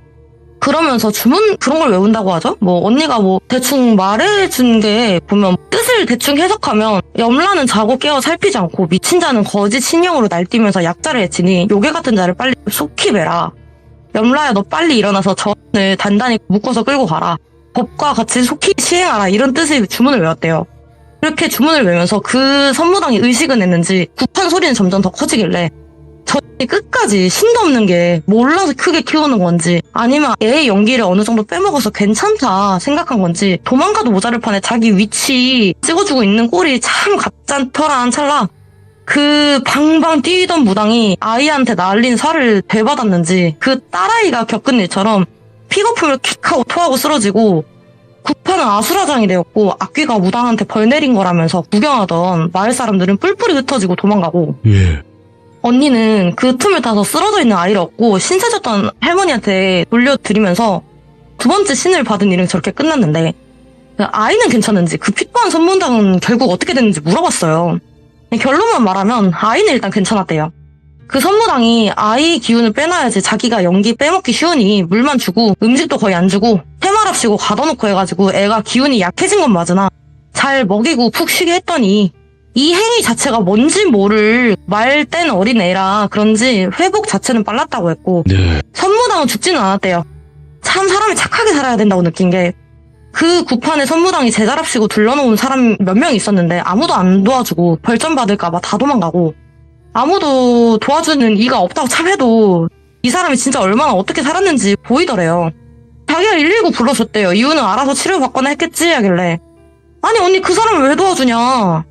그러면서 주문 그런 걸 외운다고 하죠? 뭐 언니가 뭐 대충 말해준 게 보면 뜻을 대충 해석하면 염라는 자고 깨어 살피지 않고 미친 자는 거짓 신령으로 날뛰면서 약자를 해치니 요괴 같은 자를 빨리 속히 베라. 염라야 너 빨리 일어나서 전을 단단히 묶어서 끌고 가라. 법과 같이 속히 시행하라. 이런 뜻의 주문을 외웠대요. 그렇게 주문을 외우면서 그 선무당이 의식은 했는지 구판 소리는 점점 더 커지길래 전이 끝까지 신도 없는 게 몰라서 크게 키우는 건지 아니면 애의 연기를 어느 정도 빼먹어서 괜찮다 생각한 건지 도망가도 모자랄 판에 자기 위치 찍어주고 있는 꼴이 참 가짠터란 찰나 그 방방 뛰던 무당이 아이한테 날린 살을 되받았는지 그 딸아이가 겪은 일처럼 픽업품을 킥하고 토하고 쓰러지고 구판은 아수라장이 되었고 악귀가 무당한테 벌 내린 거라면서 구경하던 마을 사람들은 뿔뿔이 흩어지고 도망가고 예. 언니는 그 틈을 타서 쓰러져 있는 아이를 얻고 신세졌던 할머니한테 돌려드리면서 두 번째 신을 받은 일은 저렇게 끝났는데 아이는 괜찮은지 그 핏보한 선문당은 결국 어떻게 됐는지 물어봤어요. 결론만 말하면 아이는 일단 괜찮았대요. 그 선무당이 아이 기운을 빼놔야지 자기가 연기 빼먹기 쉬우니 물만 주고 음식도 거의 안 주고 해말합시고 가둬놓고 해가지고 애가 기운이 약해진 건 맞으나 잘 먹이고 푹 쉬게 했더니 이 행위 자체가 뭔지 모를 말땐 어린 애라 그런지 회복 자체는 빨랐다고 했고 네. 선무당은 죽지는 않았대요. 참 사람이 착하게 살아야 된다고 느낀 게 그 구판에 선무당이 제자랍시고 둘러놓은 사람 몇 명 있었는데 아무도 안 도와주고 벌점 받을까봐 다 도망가고 아무도 도와주는 이가 없다고 참해도 이 사람이 진짜 얼마나 어떻게 살았는지 보이더래요. 자기가 119 불러줬대요. 이유는 알아서 치료받거나 했겠지 하길래 아니 언니 그 사람을 왜 도와주냐.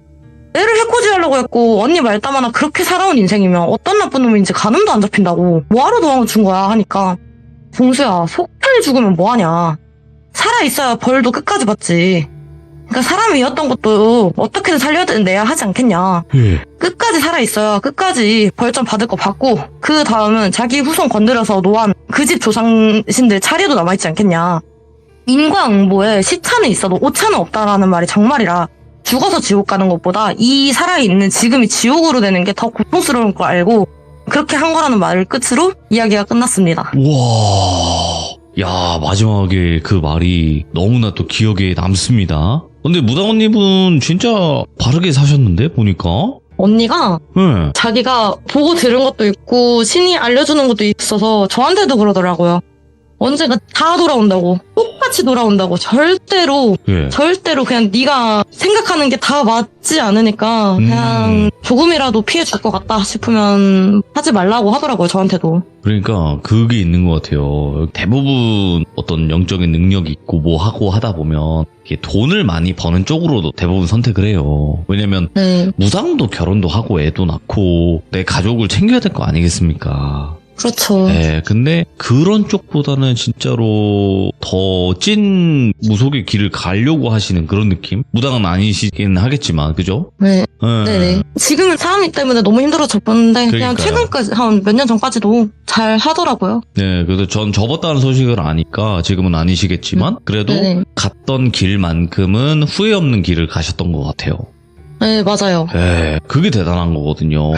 애를 해코지하려고 했고 언니 말담 하나 그렇게 살아온 인생이면 어떤 나쁜 놈인지 가늠도 안 잡힌다고 뭐하러 도와준 거야 하니까 봉수야 속탈 죽으면 뭐하냐. 살아있어야 벌도 끝까지 받지. 그러니까 사람이었던 것도 어떻게든 살려내야 하지 않겠냐. 예. 끝까지 살아있어야 끝까지 벌점 받을 거 받고 그 다음은 자기 후손 건드려서 노한 그 집 조상신들 차례도 남아있지 않겠냐. 인과응보에 시차는 있어도 오차는 없다라는 말이 정말이라 죽어서 지옥 가는 것보다 이 살아있는 지금이 지옥으로 되는 게 더 고통스러운 거 알고 그렇게 한 거라는 말을 끝으로 이야기가 끝났습니다. 와. 야, 마지막에 그 말이 너무나 또 기억에 남습니다. 근데 무당언님은 진짜 바르게 사셨는데, 보니까? 언니가 네. 자기가 보고 들은 것도 있고 신이 알려주는 것도 있어서 저한테도 그러더라고요. 언젠가 다 돌아온다고 똑같이 돌아온다고 절대로 예. 그냥 네가 생각하는 게 다 맞지 않으니까 그냥 조금이라도 피해 줄 것 같다 싶으면 하지 말라고 하더라고요. 저한테도. 그러니까 그게 있는 것 같아요. 대부분 어떤 영적인 능력이 있고 뭐 하고 하다 보면 이게 돈을 많이 버는 쪽으로도 대부분 선택을 해요. 왜냐면 네. 무당도 결혼도 하고 애도 낳고 내 가족을 챙겨야 될 거 아니겠습니까? 그렇죠. 네, 근데 그런 쪽보다는 진짜로 더 찐 무속의 길을 가려고 하시는 그런 느낌? 무당은 아니시긴 하겠지만, 그죠? 네. 네. 네네. 지금은 사람이 때문에 너무 힘들어졌는데 그냥 그러니까요. 최근까지 한 몇 년 전까지도 잘 하더라고요. 네, 그래서 전 접었다는 소식을 아니까 지금은 아니시겠지만, 그래도 네네. 갔던 길만큼은 후회 없는 길을 가셨던 것 같아요. 네, 맞아요. 네, 그게 대단한 거거든요.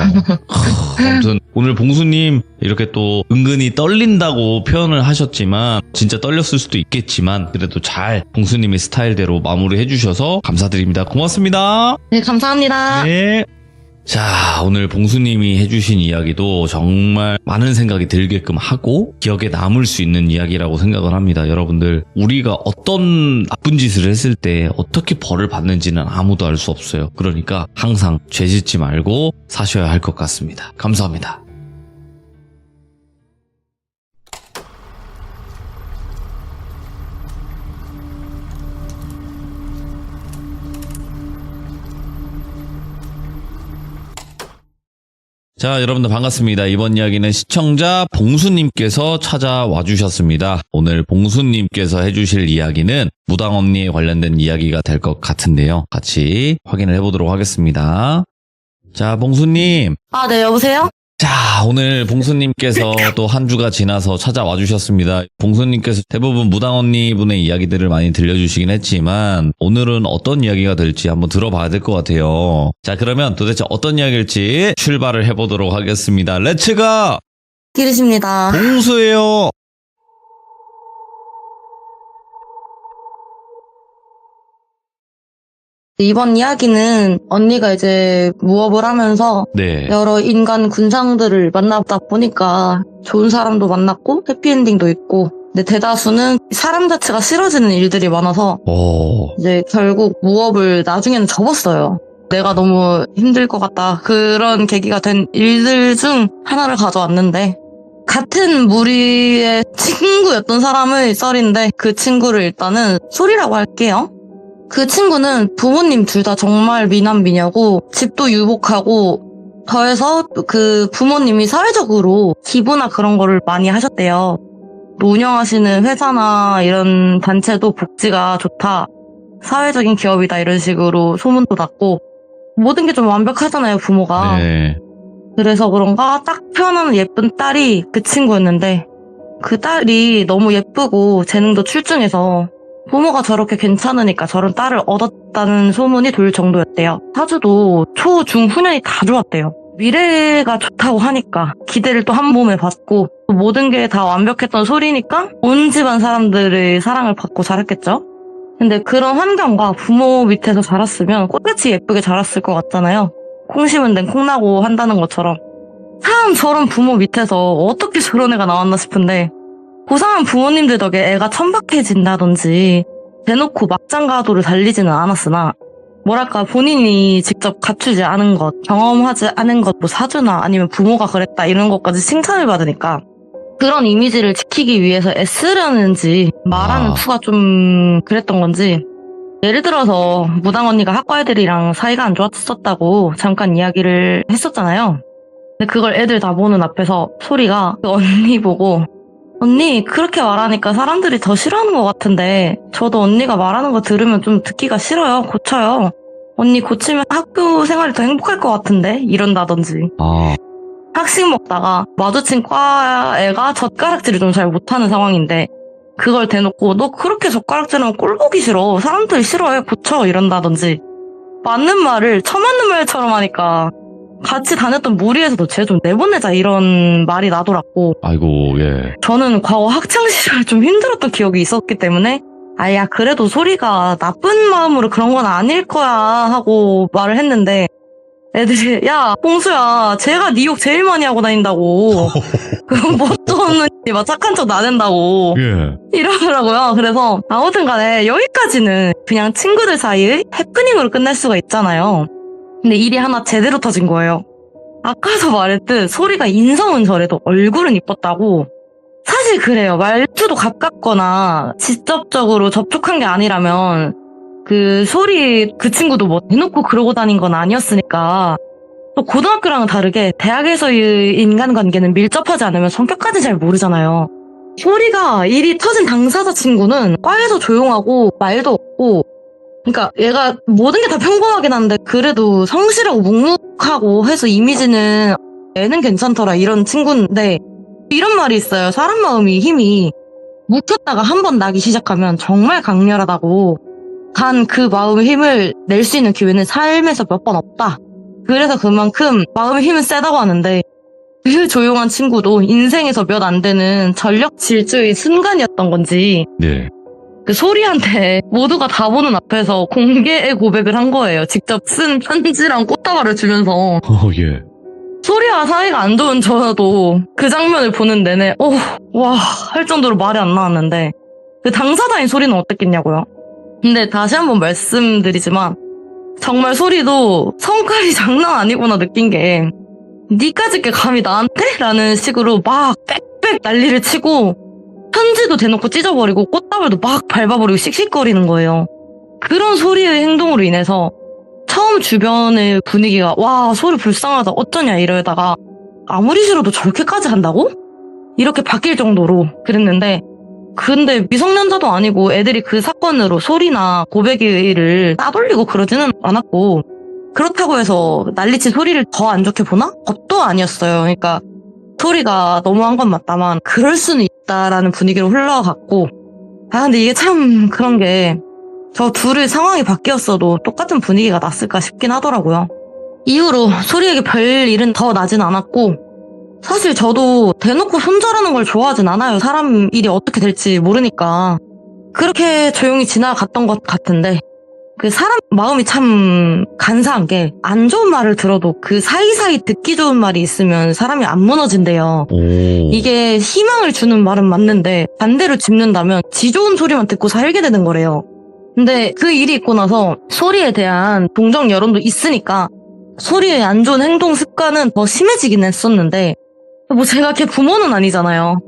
아무튼 오늘 봉수님 이렇게 또 은근히 떨린다고 표현을 하셨지만 진짜 떨렸을 수도 있겠지만 그래도 잘 봉수님의 스타일대로 마무리해 주셔서 감사드립니다. 고맙습니다. 네, 감사합니다. 네. 자, 오늘 봉수님이 해주신 이야기도 정말 많은 생각이 들게끔 하고 기억에 남을 수 있는 이야기라고 생각을 합니다. 여러분들, 우리가 어떤 나쁜 짓을 했을 때 어떻게 벌을 받는지는 아무도 알 수 없어요. 그러니까 항상 죄 짓지 말고 사셔야 할 것 같습니다. 감사합니다. 자, 여러분들 반갑습니다. 이번 이야기는 시청자 봉수님께서 찾아와 주셨습니다. 오늘 봉수님께서 해주실 이야기는 무당 언니에 관련된 이야기가 될 것 같은데요. 같이 확인을 해보도록 하겠습니다. 자, 봉수님. 네, 여보세요? 자, 오늘 봉수님께서 또 한 주가 지나서 찾아와 주셨습니다. 봉수님께서 대부분 무당 언니 분의 이야기들을 많이 들려주시긴 했지만 오늘은 어떤 이야기가 될지 한번 들어봐야 될 것 같아요. 자, 그러면 도대체 어떤 이야기일지 출발을 해보도록 하겠습니다. 렛츠가! 기르십니다. 봉수예요. 이번 이야기는 언니가 이제 무업을 하면서 네. 여러 인간 군상들을 만나다 보니까 좋은 사람도 만났고 해피엔딩도 있고, 근데 대다수는 사람 자체가 싫어지는 일들이 많아서 이제 결국 무업을 나중에는 접었어요. 내가 너무 힘들 것 같다. 그런 계기가 된 일들 중 하나를 가져왔는데, 같은 무리의 친구였던 사람의 썰인데 그 친구를 일단은 소리라고 할게요. 그 친구는 부모님 둘 다 정말 미남미녀고 집도 유복하고, 더해서 그 부모님이 사회적으로 기부나 그런 거를 많이 하셨대요. 운영하시는 회사나 이런 단체도 복지가 좋다, 사회적인 기업이다, 이런 식으로 소문도 났고, 모든 게 좀 완벽하잖아요, 부모가. 네. 그래서 그런가 딱 표현하는 예쁜 딸이 그 친구였는데, 그 딸이 너무 예쁘고 재능도 출중해서 부모가 저렇게 괜찮으니까 저런 딸을 얻었다는 소문이 돌 정도였대요. 사주도 초, 중, 후년이 다 좋았대요. 미래가 좋다고 하니까 기대를 또 한 몸에 받고, 모든 게 다 완벽했던 소리니까 온 집안 사람들의 사랑을 받고 자랐겠죠? 근데 그런 환경과 부모 밑에서 자랐으면 꽃같이 예쁘게 자랐을 것 같잖아요. 콩 심은 데는 콩 나고 한다는 것처럼. 참 저런 부모 밑에서 어떻게 저런 애가 나왔나 싶은데, 고상한 부모님들 덕에 애가 천박해진다든지 대놓고 막장가도를 달리지는 않았으나, 뭐랄까 본인이 직접 갖추지 않은 것, 경험하지 않은 것, 뭐 사주나 아니면 부모가 그랬다 이런 것까지 칭찬을 받으니까 그런 이미지를 지키기 위해서 애쓰려는지 말하는 투가 좀 그랬던 건지. 예를 들어서 무당 언니가 학과 애들이랑 사이가 안 좋았었다고 잠깐 이야기를 했었잖아요. 근데 그걸 애들 다 보는 앞에서 소리가 그 언니 보고, 언니 그렇게 말하니까 사람들이 더 싫어하는 것 같은데 저도 언니가 말하는 거 들으면 좀 듣기가 싫어요. 고쳐요. 언니 고치면 학교 생활이 더 행복할 것 같은데, 이런다든지. 학식 먹다가 마주친 과 애가 젓가락질을 좀 잘 못하는 상황인데 그걸 대놓고 너 그렇게 젓가락질하면 꼴 보기 싫어, 사람들이 싫어해, 고쳐, 이런다든지. 맞는 말을 처맞는 말처럼 하니까 같이 다녔던 무리에서도 쟤 좀 내보내자 이런 말이 나더라고. 아이고, 예. 저는 과거 학창시절 좀 힘들었던 기억이 있었기 때문에 야 그래도 소리가 나쁜 마음으로 그런 건 아닐 거야 하고 말을 했는데, 애들이 야 봉수야 쟤가 네 욕 제일 많이 하고 다닌다고 그건 뭣도 없는 막 착한 척 나댄다고 이러더라고요. 그래서 아무튼 간에 여기까지는 그냥 친구들 사이의 해프닝으로 끝날 수가 있잖아요. 근데 일이 하나 제대로 터진 거예요. 아까도 말했듯 소리가 인성은 저래도 얼굴은 이뻤다고. 사실 그래요. 말투도 가깝거나 직접적으로 접촉한 게 아니라면 그 소리 그 친구도 뭐 대놓고 그러고 다닌 건 아니었으니까. 또 고등학교랑은 다르게 대학에서의 인간관계는 밀접하지 않으면 성격까지 잘 모르잖아요. 소리가 일이 터진 당사자 친구는 과에서 조용하고 말도 없고, 그러니까 얘가 모든 게 다 평범하긴 한데 그래도 성실하고 묵묵하고 해서 이미지는 애는 괜찮더라 이런 친구인데, 이런 말이 있어요. 사람 마음이 힘이 묵혔다가 한 번 나기 시작하면 정말 강렬하다고. 단 그 마음의 힘을 낼 수 있는 기회는 삶에서 몇 번 없다. 그래서 그만큼 마음의 힘은 세다고 하는데, 그 조용한 친구도 인생에서 몇 안 되는 전력 질주의 순간이었던 건지 그 소리한테 모두가 다 보는 앞에서 공개의 고백을 한 거예요. 직접 쓴 편지랑 꽃다발을 주면서. 소리와 사이가 안 좋은 저도 그 장면을 보는 내내 와 할 정도로 말이 안 나왔는데, 그 당사자인 소리는 어땠겠냐고요. 근데 다시 한번 말씀드리지만 정말 소리도 성깔이 장난 아니구나 느낀 게, 니까짓 게 감히 나한테? 라는 식으로 막 빽빽 난리를 치고 편지도 대놓고 찢어버리고 꽃다발도 막 밟아버리고 씩씩거리는 거예요. 그런 소리의 행동으로 인해서 처음 처음 주변의 분위기가 와 소리 불쌍하다 어쩌냐 이러다가 아무리 싫어도 저렇게까지 한다고? 이렇게 바뀔 정도로 그랬는데 근데 미성년자도 아니고 애들이 그 사건으로 소리나 고백을 따돌리고 그러지는 않았고 그렇다고 해서 난리친 소리를 더 안 좋게 보나? 그것도 아니었어요. 그러니까 소리가 너무한 건 맞다만 그럴 수는 있다라는 분위기로 흘러갔고 근데 이게 참 그런 게 저 둘의 상황이 바뀌었어도 똑같은 분위기가 났을까 싶긴 하더라고요. 이후로 소리에게 별 일은 더 나진 않았고 사실 저도 대놓고 손절하는 걸 좋아하진 않아요. 사람 일이 어떻게 될지 모르니까. 그렇게 조용히 지나갔던 것 같은데 그 사람 마음이 참 간사한 게 안 좋은 말을 들어도 그 사이사이 듣기 좋은 말이 있으면 사람이 안 무너진대요. 이게 희망을 주는 말은 맞는데 반대로 짚는다면 지 좋은 소리만 듣고 살게 되는 거래요. 근데 그 일이 있고 나서 소리에 대한 동정 여론도 있으니까 소리의 안 좋은 행동 습관은 더 심해지긴 했었는데 뭐 제가 걔 부모는 아니잖아요.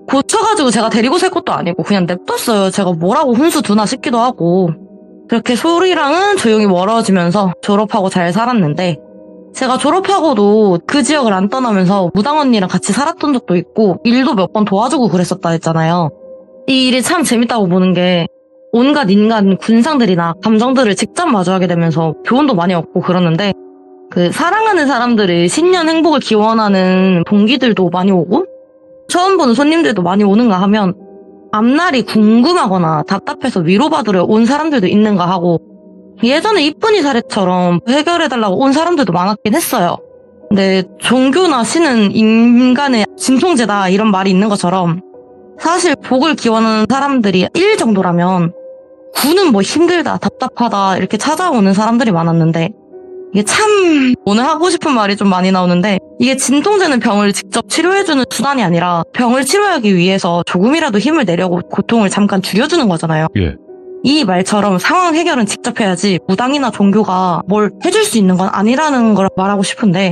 고쳐가지고 제가 데리고 살 것도 아니고 그냥 냅뒀어요. 제가 뭐라고 훈수 두나 싶기도 하고 그렇게 소리랑은 조용히 멀어지면서 졸업하고 잘 살았는데 제가 졸업하고도 그 지역을 안 떠나면서 무당 언니랑 같이 살았던 적도 있고 일도 몇 번 도와주고 그랬었다 했잖아요. 이 일이 참 재밌다고 보는 게 온갖 인간 군상들이나 감정들을 직접 마주하게 되면서 교훈도 많이 얻고 그러는데 그 사랑하는 사람들의 신년 행복을 기원하는 동기들도 많이 오고 처음 보는 손님들도 많이 오는가 하면 앞날이 궁금하거나 답답해서 위로받으러 온 사람들도 있는가 하고 예전에 이쁜이 사례처럼 해결해달라고 온 사람들도 많았긴 했어요. 근데 종교나 신은 인간의 진통제다 이런 말이 있는 것처럼 사실 복을 기원하는 사람들이 1 정도라면 9는 뭐 힘들다 답답하다 이렇게 찾아오는 사람들이 많았는데 이게 참 오늘 하고 싶은 말이 좀 많이 나오는데 이게 진통제는 병을 직접 치료해주는 수단이 아니라 병을 치료하기 위해서 조금이라도 힘을 내려고 고통을 잠깐 줄여주는 거잖아요. 예. 이 말처럼 상황 해결은 직접 해야지 무당이나 종교가 뭘 해줄 수 있는 건 아니라는 걸 말하고 싶은데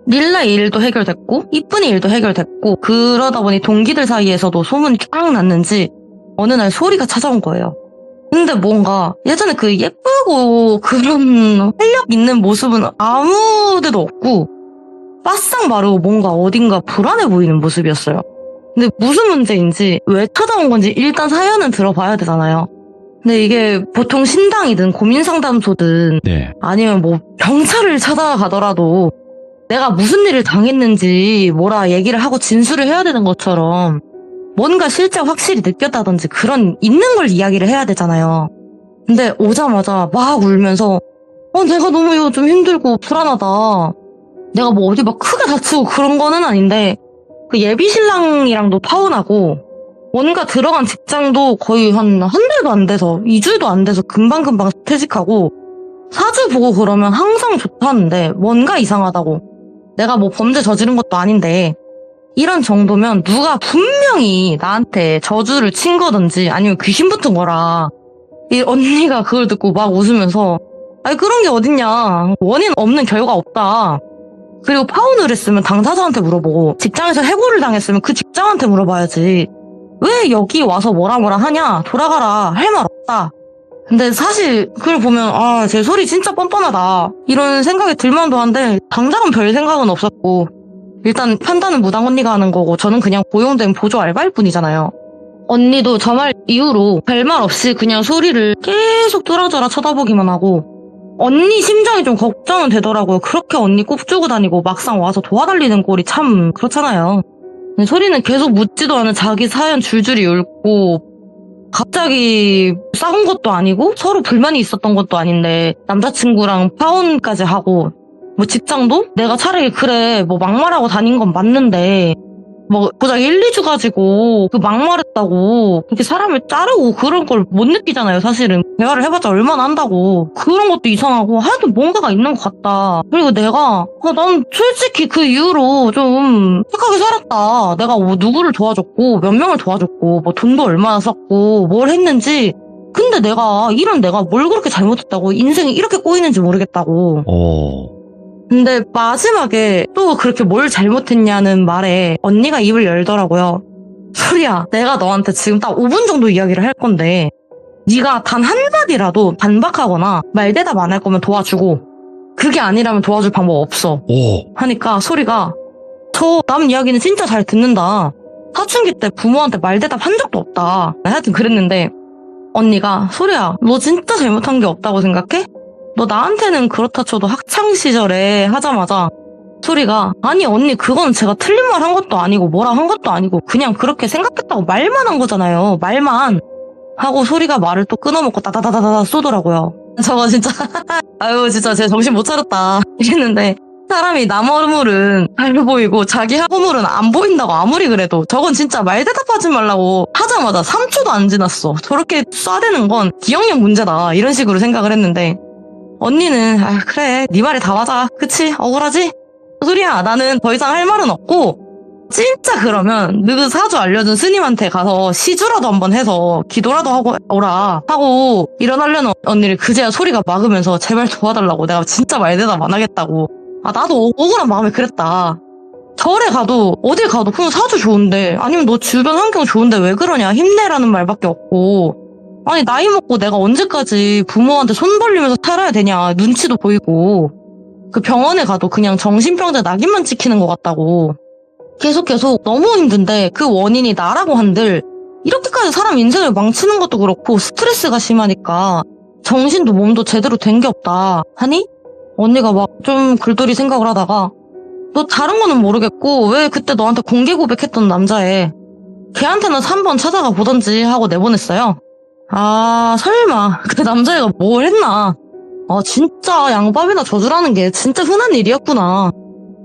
릴라 일도 해결됐고 이쁜이 일도 해결됐고 그러다 보니 동기들 사이에서도 소문이 쫙 났는지 어느 날 소리가 찾아온 거예요. 근데 뭔가 예전에 그 예쁘고 그런 활력 있는 모습은 아무 데도 없고 바싹 마르고 뭔가 어딘가 불안해 보이는 모습이었어요. 근데 무슨 문제인지 왜 찾아온 건지 일단 사연은 들어봐야 되잖아요. 근데 이게 보통 신당이든 고민상담소든 아니면 뭐 경찰을 찾아가더라도 내가 무슨 일을 당했는지 뭐라 얘기를 하고 진술을 해야 되는 것처럼 뭔가 실제 확실히 느꼈다든지 그런 있는 걸 이야기를 해야 되잖아요. 근데 오자마자 막 울면서 내가 너무 이거 좀 힘들고 불안하다. 내가 뭐 어디 막 크게 다치고 그런 거는 아닌데 그 예비신랑이랑도 파혼하고 뭔가 들어간 직장도 거의 한 달도 안 돼서 2주도 안 돼서 금방금방 퇴직하고 사주 보고 그러면 항상 좋다는데 뭔가 이상하다고. 내가 뭐 범죄 저지른 것도 아닌데 이런 정도면 누가 분명히 나한테 저주를 친 거든지 아니면 귀신 붙은 거라. 이 언니가 그걸 듣고 막 웃으면서 아니 그런 게 어딨냐. 원인 없는 결과 없다. 그리고 파혼을 했으면 당사자한테 물어보고 직장에서 해고를 당했으면 그 직장한테 물어봐야지. 왜 여기 와서 뭐라 하냐. 돌아가라. 할 말 없다. 근데 사실 그걸 보면 제 소리 진짜 뻔뻔하다. 이런 생각이 들만도 한데 당장은 별 생각은 없었고 일단 판단은 무당 언니가 하는 거고 저는 그냥 고용된 보조 알바일 뿐이잖아요. 언니도 저 말 이후로 별말 없이 그냥 소리를 계속 뚫어져라 쳐다보기만 하고 언니 심정이 좀 걱정은 되더라고요. 그렇게 언니 꼽주고 다니고 막상 와서 도와달리는 꼴이 참 그렇잖아요. 근데 소리는 계속 묻지도 않은 자기 사연 줄줄이 읊고 갑자기 싸운 것도 아니고 서로 불만이 있었던 것도 아닌데 남자친구랑 파혼까지 하고 뭐 직장도 내가 차라리 그래 뭐 막말하고 다닌 건 맞는데 뭐 고작 1, 2주 가지고 그 막말했다고 그렇게 사람을 자르고 그런 걸 못 느끼잖아요. 사실은 대화를 해봤자 얼마나 한다고. 그런 것도 이상하고 하여튼 뭔가가 있는 것 같다. 그리고 내가 난 솔직히 그 이후로 좀 착하게 살았다. 내가 뭐 누구를 도와줬고 몇 명을 도와줬고 뭐 돈도 얼마나 썼고 뭘 했는지 근데 내가 뭘 그렇게 잘못했다고 인생이 이렇게 꼬이는지 모르겠다고. 근데 마지막에 또 그렇게 뭘 잘못했냐는 말에 언니가 입을 열더라고요. 소리야, 내가 너한테 지금 딱 5분 정도 이야기를 할 건데 네가 단 한마디라도 반박하거나 말대답 안 할 거면 도와주고 그게 아니라면 도와줄 방법 없어. 오. 하니까 소리가 저 남 이야기는 진짜 잘 듣는다. 사춘기 때 부모한테 말대답 한 적도 없다. 하여튼 그랬는데 언니가 소리야 너 진짜 잘못한 게 없다고 생각해? 너 나한테는 그렇다 쳐도 학창시절에 하자마자 소리가 아니 언니 그건 제가 틀린 말 한 것도 아니고 뭐라 한 것도 아니고 그냥 그렇게 생각했다고 말만 한 거잖아요. 말만 하고 소리가 말을 또 끊어먹고 따다다다다 쏘더라고요. 저거 진짜 아유 진짜 제 정신 못 차렸다 이랬는데 사람이 남 허물은 잘 보이고 자기 허물은 안 보인다고 아무리 그래도 저건 진짜 말 대답하지 말라고 하자마자 3초도 안 지났어. 저렇게 쏴대는 건 기억력 문제다 이런 식으로 생각을 했는데 언니는 아 그래 네 말이 다 맞아 그치 억울하지? 소리야 나는 더 이상 할 말은 없고 진짜 그러면 너 사주 알려준 스님한테 가서 시주라도 한번 해서 기도라도 하고 오라 하고 일어나려는 언니를 그제야 소리가 막으면서 제발 도와달라고 내가 진짜 말 대답 안 하겠다고. 아 나도 억울한 마음에 그랬다. 절에 가도 어딜 가도 그냥 사주 좋은데 아니면 너 주변 환경 좋은데 왜 그러냐 힘내라는 말밖에 없고 아니 나이 먹고 내가 언제까지 부모한테 손 벌리면서 살아야 되냐 눈치도 보이고 그 병원에 가도 그냥 정신병자 낙인만 찍히는 것 같다고 계속 너무 힘든데 그 원인이 나라고 한들 이렇게까지 사람 인생을 망치는 것도 그렇고 스트레스가 심하니까 정신도 몸도 제대로 된 게 없다 하니 언니가 막 좀 굴돌이 생각을 하다가 너 다른 거는 모르겠고 왜 그때 너한테 공개 고백했던 남자애 걔한테는 3번 찾아가 보던지 하고 내보냈어요. 아 설마 그 남자애가 뭘 했나. 아 진짜 양밥이나 져주라는 게 진짜 흔한 일이었구나.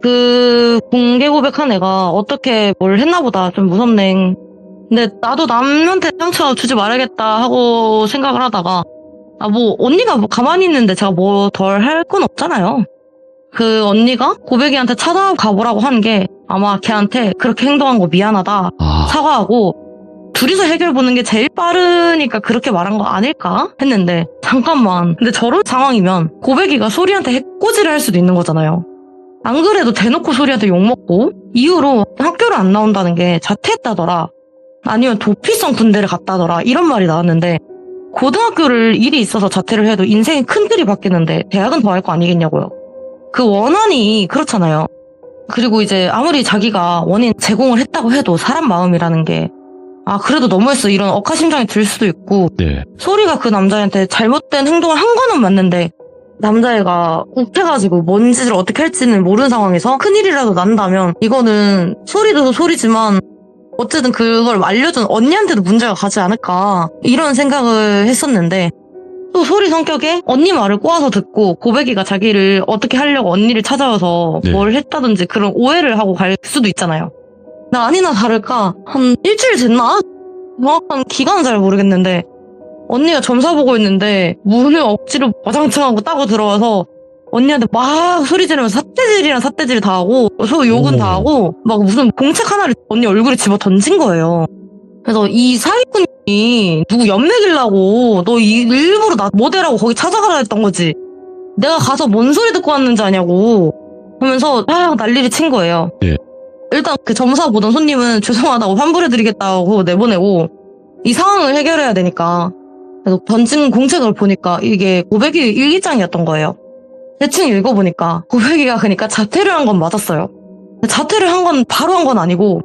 그 공개 고백한 애가 어떻게 뭘 했나 보다 좀 무섭네. 근데 나도 남한테 상처 주지 말아야겠다 하고 생각을 하다가 아 뭐 언니가 뭐 가만히 있는데 제가 뭐 덜 할 건 없잖아요. 그 언니가 고백이한테 찾아가 보라고 한 게 아마 걔한테 그렇게 행동한 거 미안하다 사과하고 둘이서 해결 보는 게 제일 빠르니까 그렇게 말한 거 아닐까 했는데 잠깐만 근데 저런 상황이면 고백이가 소리한테 해코지를 할 수도 있는 거잖아요. 안 그래도 대놓고 소리한테 욕먹고 이후로 학교를 안 나온다는 게 자퇴했다더라 아니면 도피성 군대를 갔다더라 이런 말이 나왔는데 고등학교를 일이 있어서 자퇴를 해도 인생의 큰 틀이 바뀌는데 대학은 더 할 거 아니겠냐고요. 그 원한이 그렇잖아요. 그리고 이제 아무리 자기가 원인 제공을 했다고 해도 사람 마음이라는 게 아 그래도 너무했어 이런 억하심정이 들 수도 있고 네. 소리가 그 남자한테 잘못된 행동을 한 거는 맞는데 남자애가 욱해가지고 뭔 짓을 어떻게 할지는 모르는 상황에서 큰일이라도 난다면 이거는 소리도 소리지만 어쨌든 그걸 알려준 언니한테도 문제가 가지 않을까 이런 생각을 했었는데 또 소리 성격에 언니 말을 꼬아서 듣고 고백이가 자기를 어떻게 하려고 언니를 찾아와서 네. 뭘 했다든지 그런 오해를 하고 갈 수도 있잖아요. 나 아니나 다를까 한 일주일 됐나? 정확한 기간은 잘 모르겠는데 언니가 점사 보고 있는데 문을 억지로 와장창하고 따고 들어와서 언니한테 막 소리 지르면서 삿대질이랑 삿대질 다 하고 욕은 다 하고 막 무슨 공책 하나를 언니 얼굴에 집어 던진 거예요. 그래서 이 사기꾼이 누구 연맥이려고 너 일부러 나 모델하고 거기 찾아가라 했던 거지. 내가 가서 뭔 소리 듣고 왔는지 아냐고 하면서 난리를 친 거예요. 예. 일단 그 점사 보던 손님은 죄송하다고 환불해드리겠다고 내보내고 이 상황을 해결해야 되니까 그래서 던진 공책을 보니까 이게 고백이 일기장이었던 거예요. 대충 읽어보니까 고백이가 그러니까 자퇴를 한 건 맞았어요. 자퇴를 한 건 바로 한 건 아니고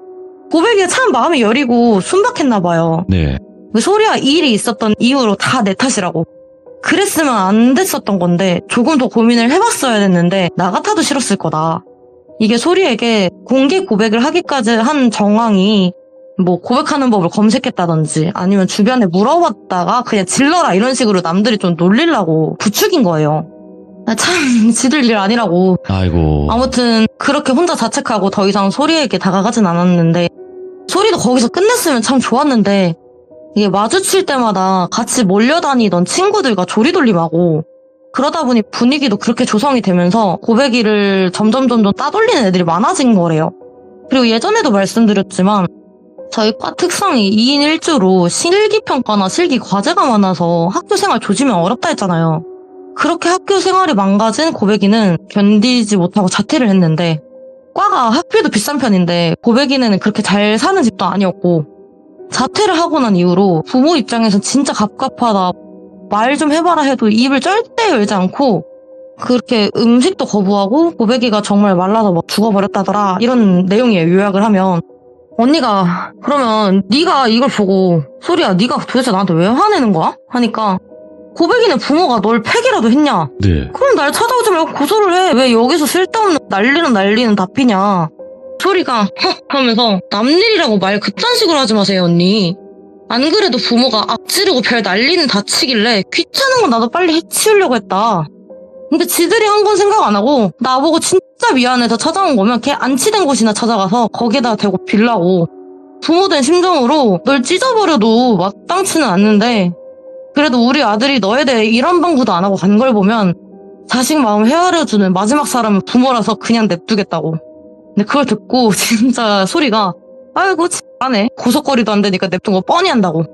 고백이가 참 마음이 여리고 순박했나 봐요. 네. 그 소리와 이 일이 있었던 이후로 다 내 탓이라고. 그랬으면 안 됐었던 건데 조금 더 고민을 해봤어야 됐는데 나 같아도 싫었을 거다. 이게 소리에게 공개 고백을 하기까지 한 정황이 뭐 고백하는 법을 검색했다든지 아니면 주변에 물어봤다가 그냥 질러라 이런 식으로 남들이 좀 놀리려고 부추긴 거예요. 참 지들 일 아니라고. 아이고. 아무튼 그렇게 혼자 자책하고 더 이상 소리에게 다가가진 않았는데 소리도 거기서 끝냈으면 참 좋았는데 이게 마주칠 때마다 같이 몰려다니던 친구들과 조리돌림하고 그러다 보니 분위기도 그렇게 조성이 되면서 고백이를 점점 따돌리는 애들이 많아진 거래요. 그리고 예전에도 말씀드렸지만 저희 과 특성이 2인 1조로 실기평가나 실기 과제가 많아서 학교 생활 조지면 어렵다 했잖아요. 그렇게 학교 생활이 망가진 고백이는 견디지 못하고 자퇴를 했는데 과가 학비도 비싼 편인데 고백이는 그렇게 잘 사는 집도 아니었고 자퇴를 하고 난 이후로 부모 입장에서 진짜 갑갑하다. 말 좀 해봐라 해도 입을 절대 열지 않고 그렇게 음식도 거부하고 고백이가 정말 말라서 막 죽어버렸다더라 이런 내용이에요. 요약을 하면 언니가 그러면 네가 이걸 보고 소리야 네가 도대체 나한테 왜 화내는 거야? 하니까 고백이네 부모가 널 패기라도 했냐? 네. 그럼 날 찾아오지 말고 고소를 해. 왜 여기서 쓸데없는 난리는 답이냐? 소리가 헉 하면서 남일이라고 말 그딴 식으로 하지 마세요 언니. 안 그래도 부모가 앞지르고 별 난리는 다치길래 귀찮은 건 나도 빨리 해치우려고 했다. 근데 지들이 한 건 생각 안 하고 나보고 진짜 미안해서 찾아온 거면 걔 안치된 곳이나 찾아가서 거기에다 대고 빌라고. 부모된 심정으로 널 찢어버려도 마땅치는 않는데 그래도 우리 아들이 너에 대해 이런 방구도 안 하고 간 걸 보면 자식 마음 헤아려주는 마지막 사람은 부모라서 그냥 냅두겠다고. 근데 그걸 듣고 진짜 소리가 아이고 안해 고속거리도 안 되니까 냅둔 거 뻔히 한다고.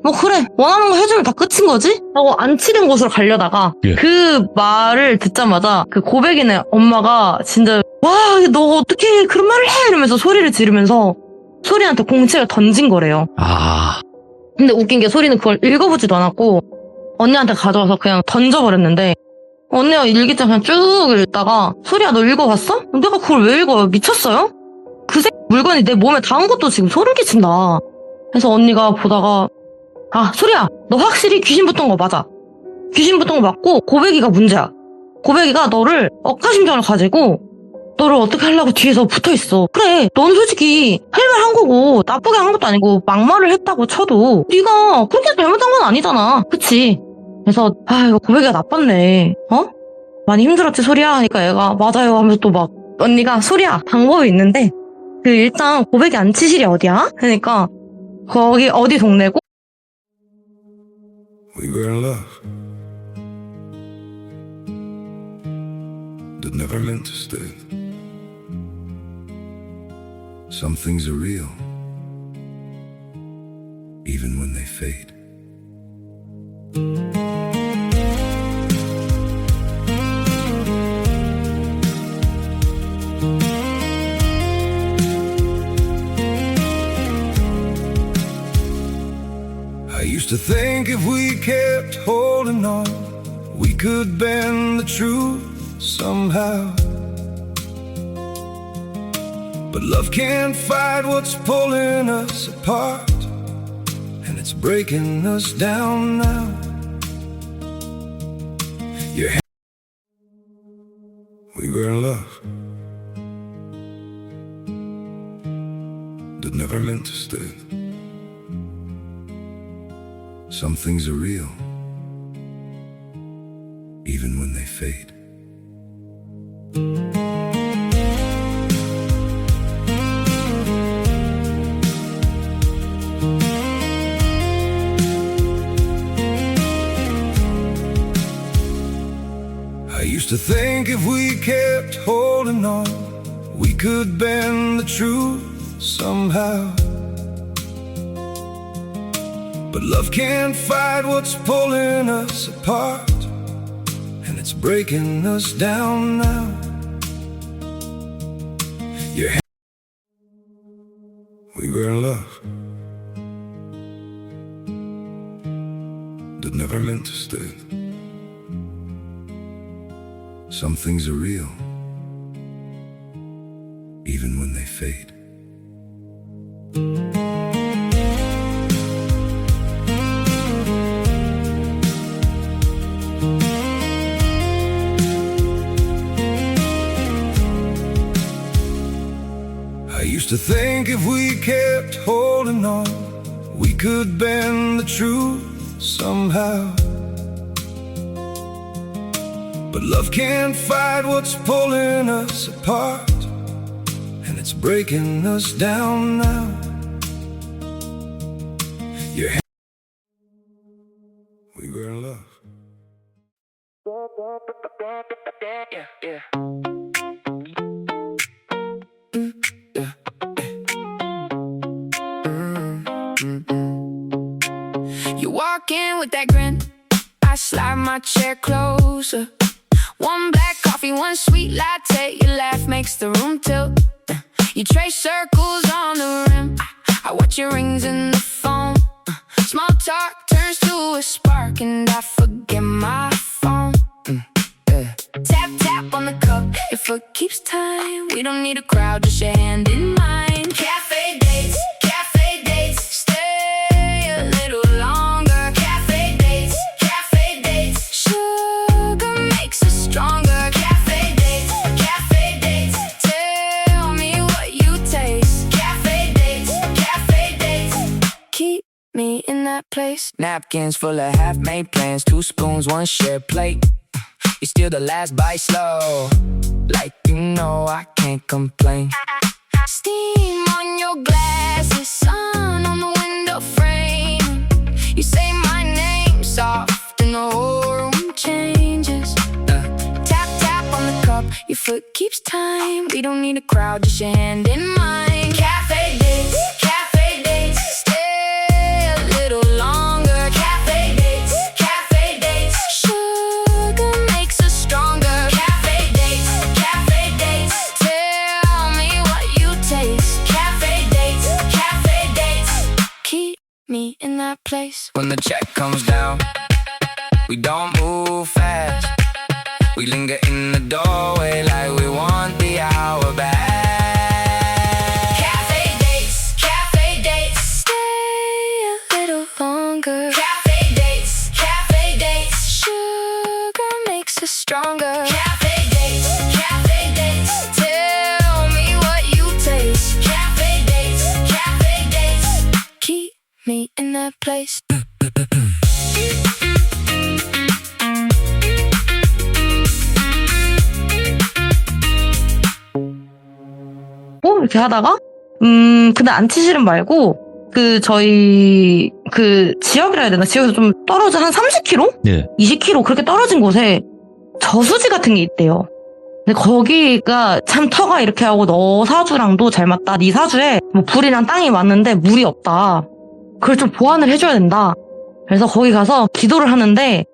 뭐 그래 원하는 거 해주면 다 끝인 거지? 하고 안 치는 곳으로 가려다가 예. 그 말을 듣자마자 그 고백이네 엄마가 진짜 와 너 어떻게 그런 말을 해 이러면서 소리를 지르면서 소리한테 공책을 던진 거래요. 아, 근데 웃긴 게 소리는 그걸 읽어보지도 않았고 언니한테 가져와서 그냥 던져버렸는데 언니가 일기장 그냥 쭉 읽다가 소리야 너 읽어봤어? 내가 그걸 왜 읽어요? 미쳤어요? 그 물건이 내 몸에 닿은 것도 지금 소름 끼친다. 그래서 언니가 보다가 아 소리야 너 확실히 귀신 붙은 거 맞아. 귀신 붙은 거 맞고 고백이가 문제야. 고백이가 너를 억하심정을 가지고 너를 어떻게 하려고 뒤에서 붙어있어. 그래 넌 솔직히 할 말 한 거고 나쁘게 한 것도 아니고 막말을 했다고 쳐도 네가 그렇게 잘못한 건 아니잖아. 그치? 그래서 아 이거 고백이가 나빴네. 어? 많이 힘들었지 소리야? 하니까 얘가 맞아요 하면서 또 막 언니가 소리야 방법이 있는데 그 일단 고백이 안치실이 어디야? 그러니까 거기 어디 동네고 We were in love that never meant to stay. Some things are real even when they fade. I used to think if we kept holding on, we could bend the truth somehow. But love can't fight what's pulling us apart, and it's breaking us down now. We were in love that never meant to stay. Some things are real even when they fade. I used to think if we kept holding on, we could bend the truth somehow. But love can't fight what's pulling us apart, and it's breaking us down now. We were in love that never meant to stay. Some things are real even when they fade. I used to think if we kept holding on, we could bend the truth somehow. But love can't fight what's pulling us apart, and it's breaking us down now. We were in love. You walk in with that grin, I slide my chair closer. One black coffee, one sweet latte. Your laugh makes the room tilt. You trace circles on the rim. I watch your rings in the phone. Small talk turns to a spark, and I forget my phone. Yeah. Tap, tap on the cup, your foot keeps time. We don't need a crowd, just your hand in mine. Cafe dates, stay a little longer. Cafe dates, sugar makes us stronger. Cafe dates, tell me what you taste. Cafe dates, keep me in that place. Napkins full of half-made plans, 2 spoons, 1 shared plate. You steal the last bite slow, like you know I can't complain. Steam on your glasses, sun on the window frame. You say my name soft and the whole room changes. Tap, tap on the cup, your foot keeps time. We don't need a crowd, just your hand in mine. Cafe dates, stay a little longer. Cafe dates, sugar makes us stronger. Cafe dates, tell me what you taste. Cafe dates, keep me in that place. When the check comes down, we don't move fast. We linger in the doorway like we want the hour back. Cafe dates, stay a little longer. Cafe dates, sugar makes us stronger. Cafe dates, tell me what you taste. Cafe dates, keep me in that place. 이렇게 하다가 근데 안치실은 말고 저희 지역이라 해야 되나? 지역에서 좀 떨어져 한 30km? 네. 20km 그렇게 떨어진 곳에 저수지 같은 게 있대요. 근데 거기가 참 터가 이렇게 하고 너 사주랑도 잘 맞다. 네 사주에 뭐 불이랑 땅이 맞는데 물이 없다. 그걸 좀 보완을 해줘야 된다. 그래서 거기 가서 기도를 하는데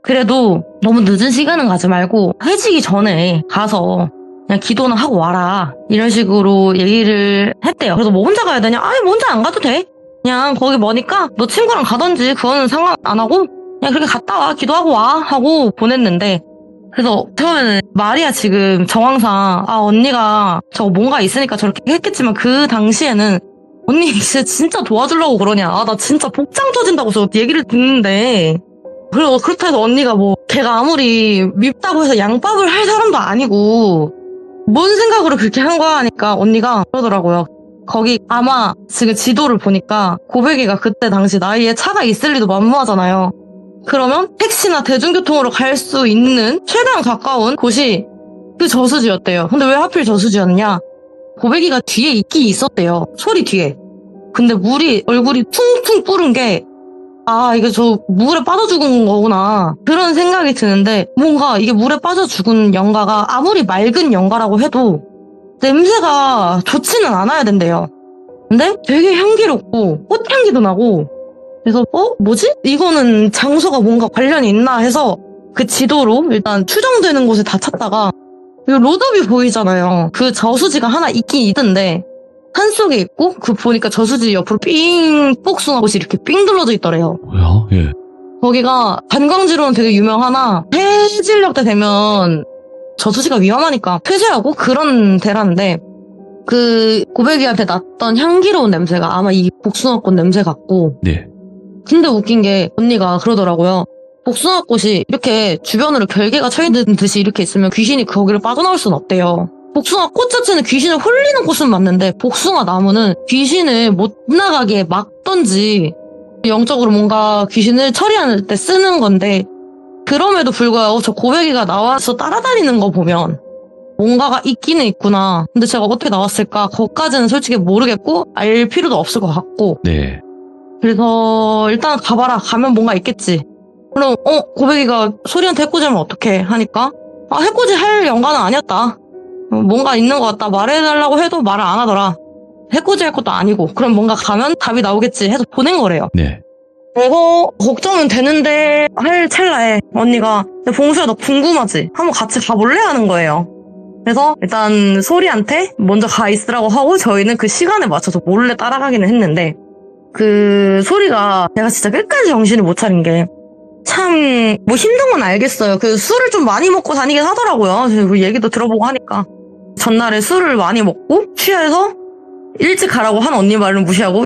그래도 너무 늦은 시간은 가지 말고 해지기 전에 가서 그냥 기도는 하고 와라. 이런 식으로 얘기를 했대요. 그래서 뭐 혼자 가야 되냐? 아니 뭐 혼자 안 가도 돼. 그냥 거기 머니까 너 친구랑 가던지 그거는 상관 안 하고 그냥 그렇게 갔다 와. 기도하고 와. 하고 보냈는데 그래서 처음에는 마리아 지금 정황상 언니가 저거 뭔가 있으니까 저렇게 했겠지만 그 당시에는 언니 진짜 도와주려고 그러냐. 나 진짜 복장 터진다고 저 얘기를 듣는데 그리고 그렇다 해서 언니가 뭐 걔가 아무리 밉다고 해서 양밥을 할 사람도 아니고 뭔 생각으로 그렇게 한 거야 하니까 언니가 그러더라고요. 거기 아마 지금 지도를 보니까 고백이가 그때 당시 나이에 차가 있을 리도 만무하잖아요. 그러면 택시나 대중교통으로 갈 수 있는 최대한 가까운 곳이 그 저수지였대요. 근데 왜 하필 저수지였냐? 고백이가 뒤에 있긴 있었대요. 소리 뒤에. 근데 얼굴이 퉁퉁 뿌른 게 이게 저 물에 빠져 죽은 거구나. 그런 생각이 드는데 뭔가 이게 물에 빠져 죽은 연가가 아무리 맑은 연가라고 해도 냄새가 좋지는 않아야 된대요. 근데 되게 향기롭고 꽃향기도 나고 그래서 뭐지? 이거는 장소가 뭔가 관련이 있나 해서 그 지도로 일단 추정되는 곳에 다 찾다가 로드뷰 보이잖아요. 그 저수지가 하나 있긴 있던데 산속에 있고 보니까 저수지 옆으로 삥 복숭아 꽃이 이렇게 삥 둘러져 있더래요. 뭐야? 예. 거기가 관광지로는 되게 유명하나 폐질력 때 되면 저수지가 위험하니까 폐쇄하고 그런 데라는데 그 고백이한테 났던 향기로운 냄새가 아마 이 복숭아꽃 냄새 같고 네. 근데 웃긴 게 언니가 그러더라고요. 복숭아꽃이 이렇게 주변으로 결계가 쳐있는 듯이 이렇게 있으면 귀신이 거기를 빠져나올 수는 없대요. 복숭아 꽃 자체는 귀신을 홀리는 꽃은 맞는데 복숭아 나무는 귀신을 못 나가게 막던지 영적으로 뭔가 귀신을 처리할 때 쓰는 건데 그럼에도 불구하고 저 고백이가 나와서 따라다니는 거 보면 뭔가가 있기는 있구나. 근데 제가 어떻게 나왔을까? 그것까지는 솔직히 모르겠고 알 필요도 없을 것 같고 네. 그래서 일단 가봐라. 가면 뭔가 있겠지. 그럼 고백이가 소리한테 해코지하면 어떡해 하니까 해코지 할 연가는 아니었다. 뭔가 있는 것 같다. 말해달라고 해도 말을 안 하더라. 해코지 할 것도 아니고 그럼 뭔가 가면 답이 나오겠지 해서 보낸 거래요. 네. 이거 걱정은 되는데 할 찰나에 언니가 봉수야 너 궁금하지? 한번 같이 가볼래? 하는 거예요. 그래서 일단 소리한테 먼저 가 있으라고 하고 저희는 그 시간에 맞춰서 몰래 따라가기는 했는데 그 소리가 내가 진짜 끝까지 정신을 못 차린 게 참 뭐 힘든 건 알겠어요. 그 술을 좀 많이 먹고 다니긴 하더라고요. 그 얘기도 들어보고 하니까 전날에 술을 많이 먹고 취해서 일찍 가라고 한 언니 말은 무시하고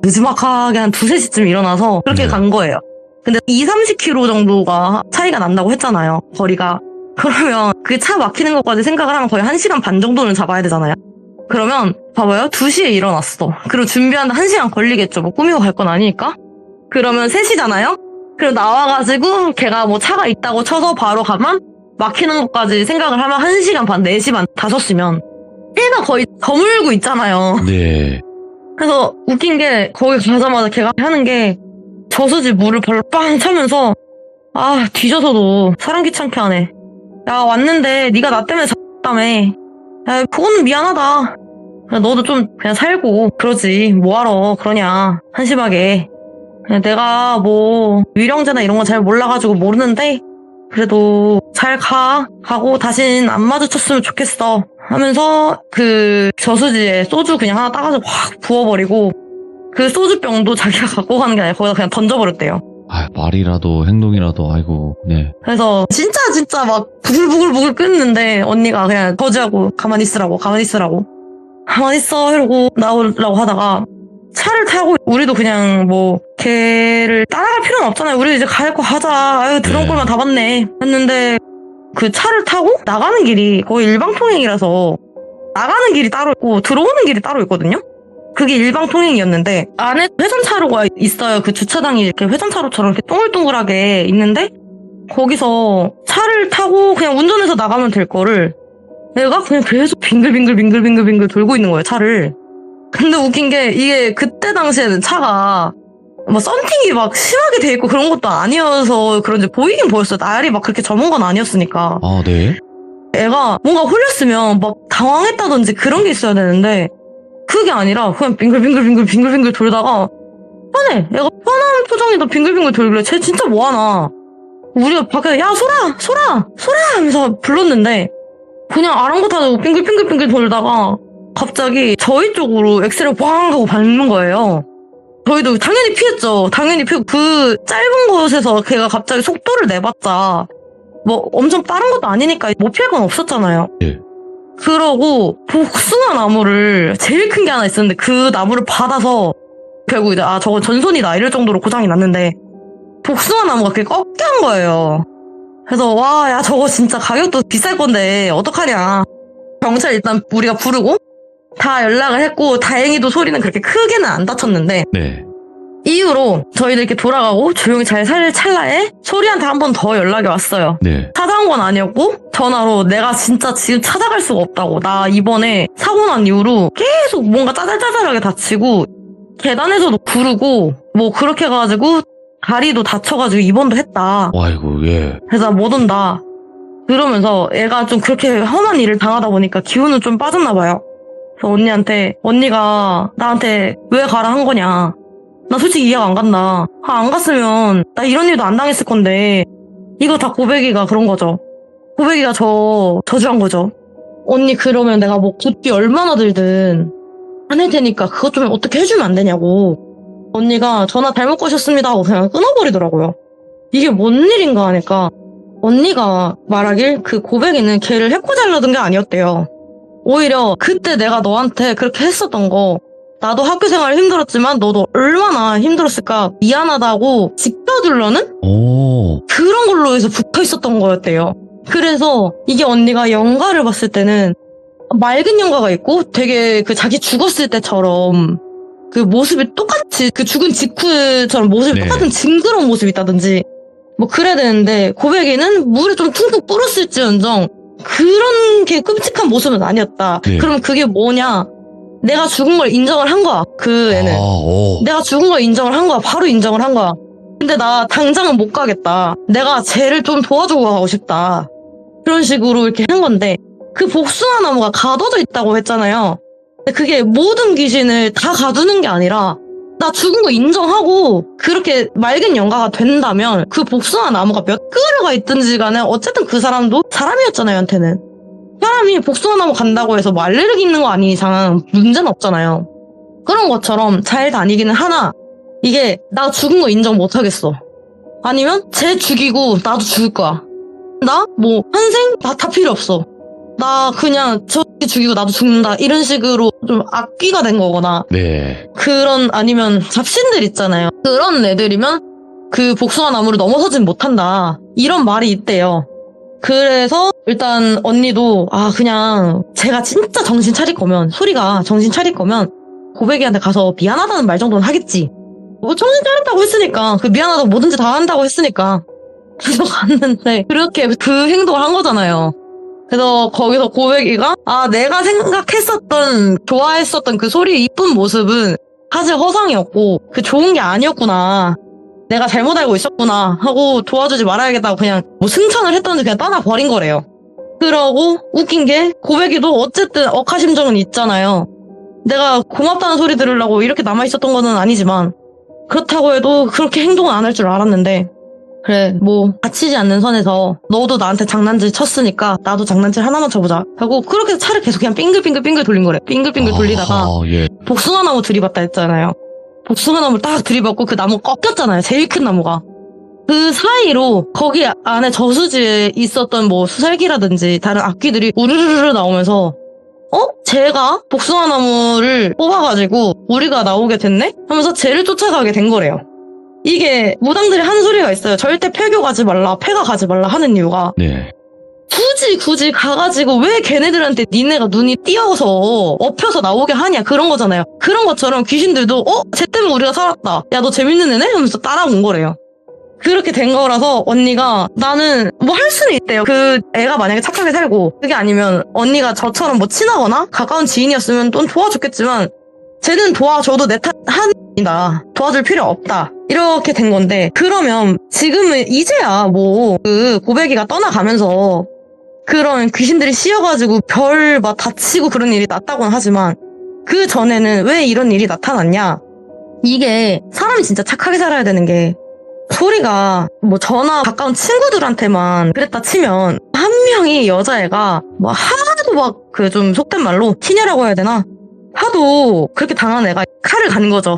늦지막하게 한 2-3시쯤 일어나서 그렇게 네. 간 거예요. 근데 20-30km 정도가 차이가 난다고 했잖아요. 거리가. 그러면 그 차 막히는 것까지 생각을 하면 거의 1시간 반 정도는 잡아야 되잖아요. 그러면 봐봐요. 2시에 일어났어. 그리고 준비하는데 1시간 걸리겠죠. 뭐 꾸미고 갈 건 아니니까. 그러면 3시잖아요. 그리고 나와가지고 걔가 뭐 차가 있다고 쳐서 바로 가면 막히는 것까지 생각을 하면 1시간 반, 4시 반, 5시면 해가 거의 저물고 있잖아요. 네. 그래서 웃긴 게 거기 가자마자 걔가 하는 게 저수지 물을 발로 빵 차면서 아 뒤져서도 사람 귀찮게 하네. 야 왔는데 네가 나 때문에 잤다며. 야 그거는 미안하다. 야, 너도 좀 그냥 살고 그러지 뭐하러 그러냐 한심하게. 그냥 내가 뭐 위령제나 이런 거 잘 몰라가지고 모르는데 그래도 잘 가고 다신 안 마주쳤으면 좋겠어 하면서 그 저수지에 소주 그냥 하나 따가지고 확 부어버리고 그 소주병도 자기가 갖고 가는 게 아니라 거기다 그냥 던져버렸대요. 아, 말이라도 행동이라도 아이고. 네. 그래서 진짜 막 부글부글 끓는데 언니가 그냥 거지하고 가만히 있으라고 가만히 있어 이러고 나오려고 하다가 차를 타고 우리도 그냥 뭐 걔를 따라갈 필요는 없잖아요. 우리 이제 갈 거 하자. 아유 들어온 꼴만 다 봤네 했는데 그 차를 타고 나가는 길이 거의 일방통행이라서 나가는 길이 따로 있고 들어오는 길이 따로 있거든요. 그게 일방통행이었는데 안에 회전차로가 있어요. 그 주차장이 이렇게 회전차로처럼 이렇게 동글동글하게 있는데 거기서 차를 타고 그냥 운전해서 나가면 될 거를 내가 그냥 계속 빙글빙글 돌고 있는 거예요, 차를. 근데 웃긴 게 이게 그때 당시에는 차가 뭐 썬팅이 막 심하게 돼 있고 그런 것도 아니어서 그런지 보이긴 보였어요. 날이 막 그렇게 저문 건 아니었으니까. 아, 네. 애가 뭔가 홀렸으면 막 당황했다든지 그런 게 있어야 되는데 그게 아니라 그냥 빙글빙글 돌다가 편해. 애가 편한 표정이다 빙글빙글 돌길래 쟤 진짜 뭐하나. 우리가 밖에 야 소라 하면서 불렀는데 그냥 아랑곳하고 빙글빙글 돌다가 갑자기 저희 쪽으로 엑셀을 왕 하고 밟는 거예요. 저희도 당연히 피했죠. 당연히 피고 그 짧은 곳에서 걔가 갑자기 속도를 내봤자 뭐 엄청 빠른 것도 아니니까 못 피할 건 없었잖아요. 예. 그러고 복숭아 나무를 제일 큰 게 하나 있었는데 그 나무를 받아서 결국 이제 아 저거 전손이다 이럴 정도로 고장이 났는데 복숭아 나무가 그게 꺾여 한 거예요. 그래서 와 야 저거 진짜 가격도 비쌀 건데 어떡하냐. 경찰 일단 우리가 부르고 다 연락을 했고 다행히도 소리는 그렇게 크게는 안 다쳤는데 네. 이후로 저희들 이렇게 돌아가고 조용히 잘 살 찰나에 소리한테 한 번 더 연락이 왔어요. 네. 찾아온 건 아니었고 전화로 내가 진짜 지금 찾아갈 수가 없다고. 나 이번에 사고 난 이후로 계속 뭔가 짜잘짜잘하게 다치고 계단에서도 구르고 뭐 그렇게 해가지고 다리도 다쳐가지고 입원도 했다. 아이고, 예. 그래서 못 온다. 그러면서 애가 좀 그렇게 험한 일을 당하다 보니까 기운은 좀 빠졌나 봐요. 그래서 언니한테 언니가 나한테 왜 가라 한 거냐. 나 솔직히 이해가 안 간다. 안 갔으면 나 이런 일도 안 당했을 건데 이거 다 고백이가 그런 거죠. 고백이가 저주한 거죠. 언니 그러면 내가 뭐 굿비 얼마나 들든 안 할 테니까 그것 좀 어떻게 해주면 안 되냐고. 언니가 전화 잘못 거셨습니다 하고 그냥 끊어버리더라고요. 이게 뭔 일인가 하니까 언니가 말하길 그 고백이는 걔를 해코 잘라둔 게 아니었대요. 오히려 그때 내가 너한테 그렇게 했었던 거 나도 학교 생활 힘들었지만 너도 얼마나 힘들었을까 미안하다고 지켜주려는 오. 그런 걸로 해서 붙어 있었던 거였대요. 그래서 이게 언니가 연가를 봤을 때는 맑은 연가가 있고 되게 그 자기 죽었을 때처럼 그 모습이 똑같이 그 죽은 직후처럼 모습이 네. 똑같은 징그러운 모습이 있다든지 뭐 그래야 되는데 고백이는 물에 좀 퉁퉁 불었을지언정 그런 게 끔찍한 모습은 아니었다. 네. 그럼 그게 뭐냐? 내가 죽은 걸 인정을 한 거야. 그 애는. 내가 죽은 걸 인정을 한 거야. 바로 인정을 한 거야. 근데 나 당장은 못 가겠다. 내가 쟤를 좀 도와주고 가고 싶다. 그런 식으로 이렇게 한 건데 그 복숭아 나무가 가둬져 있다고 했잖아요. 근데 그게 모든 귀신을 다 가두는 게 아니라 나 죽은 거 인정하고 그렇게 맑은 연가가 된다면 그 복숭아 나무가 몇 그루가 있든지 간에 어쨌든 그 사람도 사람이었잖아요, 한테는. 사람이 복숭아나무 간다고 해서 뭐 알레르기 있는 거 아닌 이상 문제는 없잖아요. 그런 것처럼 잘 다니기는 하나 이게 나 죽은 거 인정 못 하겠어. 아니면 쟤 죽이고 나도 죽을 거야. 나 뭐 환생 다 필요 없어. 나 그냥 저기 죽이고 나도 죽는다 이런 식으로 좀 악귀가 된 거거나 네. 그런 아니면 잡신들 있잖아요. 그런 애들이면 그 복숭아 나무를 넘어서진 못한다 이런 말이 있대요. 그래서 일단 언니도 그냥 제가 진짜 정신 차릴 거면 소리가 정신 차릴 거면 고백이한테 가서 미안하다는 말 정도는 하겠지. 뭐 정신 차렸다고 했으니까 그 미안하다고 뭐든지 다 한다고 했으니까 그래서 갔는데 그렇게 그 행동을 한 거잖아요. 그래서 거기서 고백이가 내가 생각했었던 좋아했었던 그 소리의 이쁜 모습은 사실 허상이었고 그 좋은 게 아니었구나. 내가 잘못 알고 있었구나 하고 도와주지 말아야겠다고 그냥 뭐 승천을 했던지 그냥 떠나버린 거래요. 그러고 웃긴 게 고백이도 어쨌든 억하심정은 있잖아요. 내가 고맙다는 소리 들으려고 이렇게 남아있었던 거는 아니지만 그렇다고 해도 그렇게 행동은 안 할 줄 알았는데 그래 뭐 다치지 않는 선에서 너도 나한테 장난질 쳤으니까 나도 장난질 하나만 쳐보자 하고 그렇게 차를 계속 그냥 빙글빙글 돌린 거래. 빙글빙글 돌리다가 예. 복숭아나무 들이받다 했잖아요. 복숭아나무를 딱 들이받고 그 나무가 꺾였잖아요. 제일 큰 나무가. 그 사이로 거기 안에 저수지에 있었던 뭐 수살기라든지 다른 악귀들이 우르르르 나오면서 쟤가 복숭아나무를 뽑아가지고 우리가 나오게 됐네? 하면서 쟤를 쫓아가게 된 거래요. 이게 무당들이 하는 소리가 있어요. 절대 폐교 가지 말라, 폐가 가지 말라 하는 이유가 네. 굳이 가가지고 왜 걔네들한테 니네가 눈이 띄어서 엎혀서 나오게 하냐 그런 거잖아요. 그런 것처럼 귀신들도 쟤 때문에 우리가 살았다. 야 너 재밌는 애네? 하면서 따라온 거래요. 그렇게 된 거라서 언니가 나는 뭐 할 수는 있대요. 그 애가 만약에 착하게 살고 그게 아니면 언니가 저처럼 뭐 친하거나 가까운 지인이었으면 또 도와줬겠지만 쟤는 도와줘도 내 탓 한이다. 도와줄 필요 없다. 이렇게 된 건데 그러면 지금은 이제야 뭐 그 고백이가 떠나가면서 그런 귀신들이 씌어가지고 별 막 다치고 그런 일이 났다고는 하지만 그 전에는 왜 이런 일이 나타났냐? 이게 사람이 진짜 착하게 살아야 되는 게 소리가 뭐 저나 가까운 친구들한테만 그랬다 치면 한 명이 여자애가 뭐 하도 막 그 좀 속된 말로 티녀라고 해야 되나? 하도 그렇게 당한 애가 칼을 간 거죠.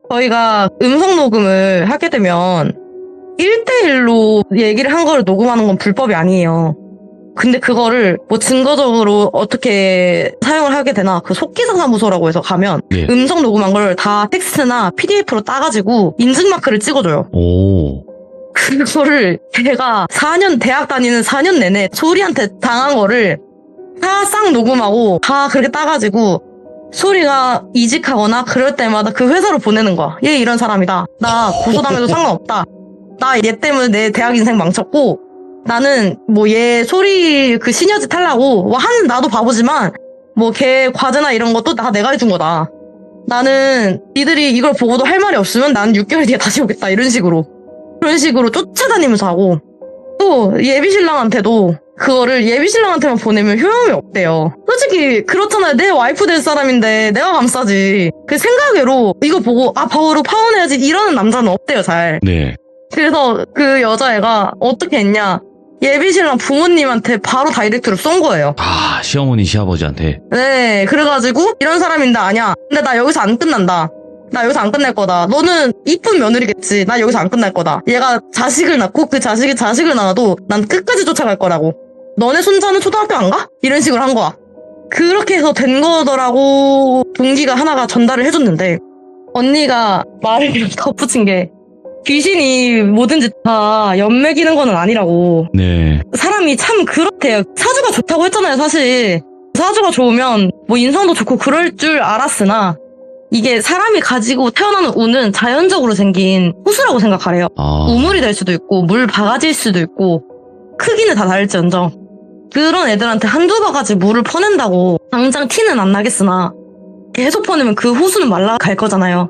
저희가 음성 녹음을 하게 되면 1대1로 얘기를 한 거를 녹음하는 건 불법이 아니에요. 근데 그거를 뭐 증거적으로 어떻게 사용을 하게 되나 그 속기사사무소라고 해서 가면 예. 음성 녹음한 걸 다 텍스트나 PDF로 따가지고 인증마크를 찍어줘요. 오. 그거를 제가 대학 다니는 4년 내내 소리한테 당한 거를 다 싹 녹음하고 다 그렇게 따가지고 소리가 이직하거나 그럴 때마다 그 회사로 보내는 거야. 얘 이런 사람이다. 나 고소당해도 상관없다. 나 얘 때문에 내 대학 인생 망쳤고 나는 뭐 얘 소리 그 시녀짓 하려고 뭐 하는 나도 바보지만 뭐 걔 과제나 이런 것도 다 내가 해준 거다. 나는 니들이 이걸 보고도 할 말이 없으면 난 6개월 뒤에 다시 오겠다. 이런 식으로. 그런 식으로 쫓아다니면서 하고 또 예비신랑한테도 그거를 예비신랑한테만 보내면 효용이 없대요. 솔직히 그렇잖아요. 내 와이프 될 사람인데 내가 감싸지. 그 생각으로 이거 보고 바로 파혼해야지 이러는 남자는 없대요. 잘. 네. 그래서 그 여자애가 어떻게 했냐. 예비신랑 부모님한테 바로 다이렉트로 쏜 거예요. 시어머니 시아버지한테. 네, 그래가지고 이런 사람인데 아냐. 근데 나 여기서 안 끝난다. 나 여기서 안 끝날 거다. 너는 이쁜 며느리겠지. 나 여기서 안 끝날 거다. 얘가 자식을 낳고 그 자식이 자식을 낳아도 난 끝까지 쫓아갈 거라고. 너네 손자는 초등학교 안 가? 이런 식으로 한 거야. 그렇게 해서 된 거더라고. 동기가 하나가 전달을 해줬는데 언니가 말을 덧붙인 게 귀신이 뭐든지 다 연맥이는 거는 아니라고. 네. 사람이 참 그렇대요. 사주가 좋다고 했잖아요, 사실. 사주가 좋으면 뭐 인성도 좋고 그럴 줄 알았으나 이게 사람이 가지고 태어나는 운은 자연적으로 생긴 호수라고 생각하래요. 우물이 될 수도 있고 물 바가지일 수도 있고 크기는 다 다를지언정 그런 애들한테 한두 바가지 물을 퍼낸다고 당장 티는 안 나겠으나 계속 퍼내면 그 호수는 말라갈 거잖아요.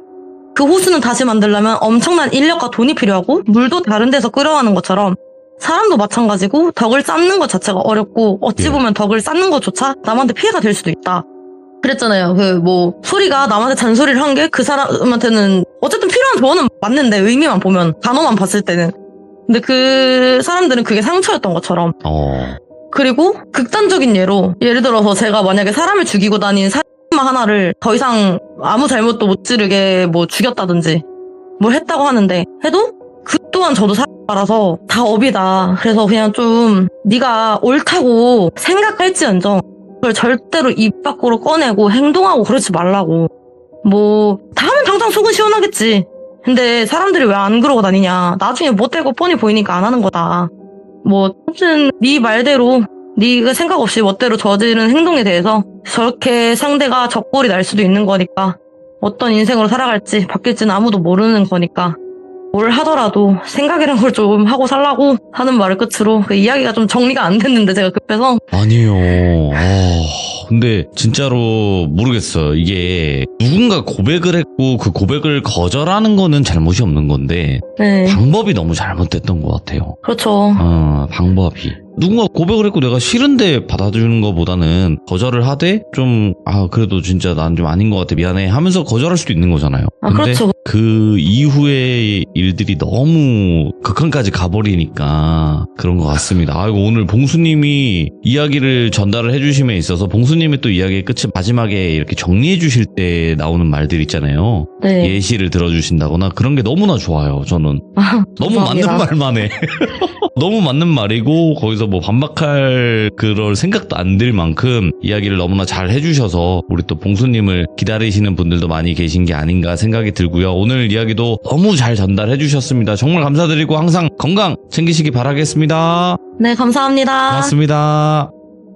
그 호수는 다시 만들려면 엄청난 인력과 돈이 필요하고 물도 다른 데서 끓여가는 것처럼 사람도 마찬가지고 덕을 쌓는 것 자체가 어렵고 어찌 보면 덕을 쌓는 것조차 남한테 피해가 될 수도 있다. 그랬잖아요. 소리가 남한테 잔소리를 한 게 그 사람한테는 어쨌든 필요한 조언은 맞는데 의미만 보면 단어만 봤을 때는 근데 그 사람들은 그게 상처였던 것처럼 그리고 극단적인 예를 들어서 제가 만약에 사람을 죽이고 다닌 살인마 하나를 더 이상 아무 잘못도 못 지르게 뭐 죽였다든지 뭘 했다고 하는데 해도 그 또한 저도 살인마라서 다 업이다. 그래서 그냥 좀 네가 옳다고 생각할지언정 그걸 절대로 입 밖으로 꺼내고 행동하고 그러지 말라고. 뭐 다 하면 당장 속은 시원하겠지. 근데 사람들이 왜 안 그러고 다니냐. 나중에 못되고 뻔히 보이니까 안 하는 거다. 뭐 아무튼 네 말대로 네가 생각 없이 멋대로 저지른 행동에 대해서 저렇게 상대가 적골이 날 수도 있는 거니까 어떤 인생으로 살아갈지 바뀔지는 아무도 모르는 거니까 뭘 하더라도 생각이란 걸 좀 하고 살라고 하는 말을 끝으로 그 이야기가 좀 정리가 안 됐는데 제가 급해서 아니요. 근데 진짜로 모르겠어요. 이게 누군가 고백을 했고 그 고백을 거절하는 거는 잘못이 없는 건데 네. 방법이 너무 잘못됐던 것 같아요. 그렇죠. 방법이. 누군가 고백을 했고 내가 싫은데 받아주는 것보다는 거절을 하되 좀 그래도 진짜 난 좀 아닌 것 같아 미안해 하면서 거절할 수도 있는 거잖아요. 근데 그렇죠. 그 이후의 일들이 너무 극한까지 가버리니까 그런 것 같습니다. 아이고 오늘 봉수님이 이야기를 전달을 해주심에 있어서 봉수님의 또 이야기의 끝이 마지막에 이렇게 정리해 주실 때 나오는 말들 있잖아요. 네. 예시를 들어주신다거나 그런 게 너무나 좋아요. 저는 너무 감사합니다. 맞는 말만 해. 너무 맞는 말이고 거기서 뭐 반박할 그럴 생각도 안 들 만큼 이야기를 너무나 잘 해주셔서 우리 또 봉수님을 기다리시는 분들도 많이 계신 게 아닌가 생각이 들고요. 오늘 이야기도 너무 잘 전달해 주셨습니다. 정말 감사드리고 항상 건강 챙기시기 바라겠습니다. 네, 감사합니다. 고맙습니다.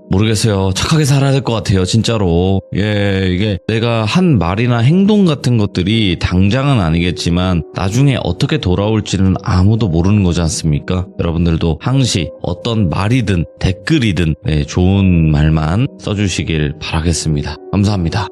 모르겠어요. 착하게 살아야 될 것 같아요. 진짜로. 이게 내가 한 말이나 행동 같은 것들이 당장은 아니겠지만 나중에 어떻게 돌아올지는 아무도 모르는 거지 않습니까? 여러분들도 항시 어떤 말이든 댓글이든 좋은 말만 써주시길 바라겠습니다. 감사합니다.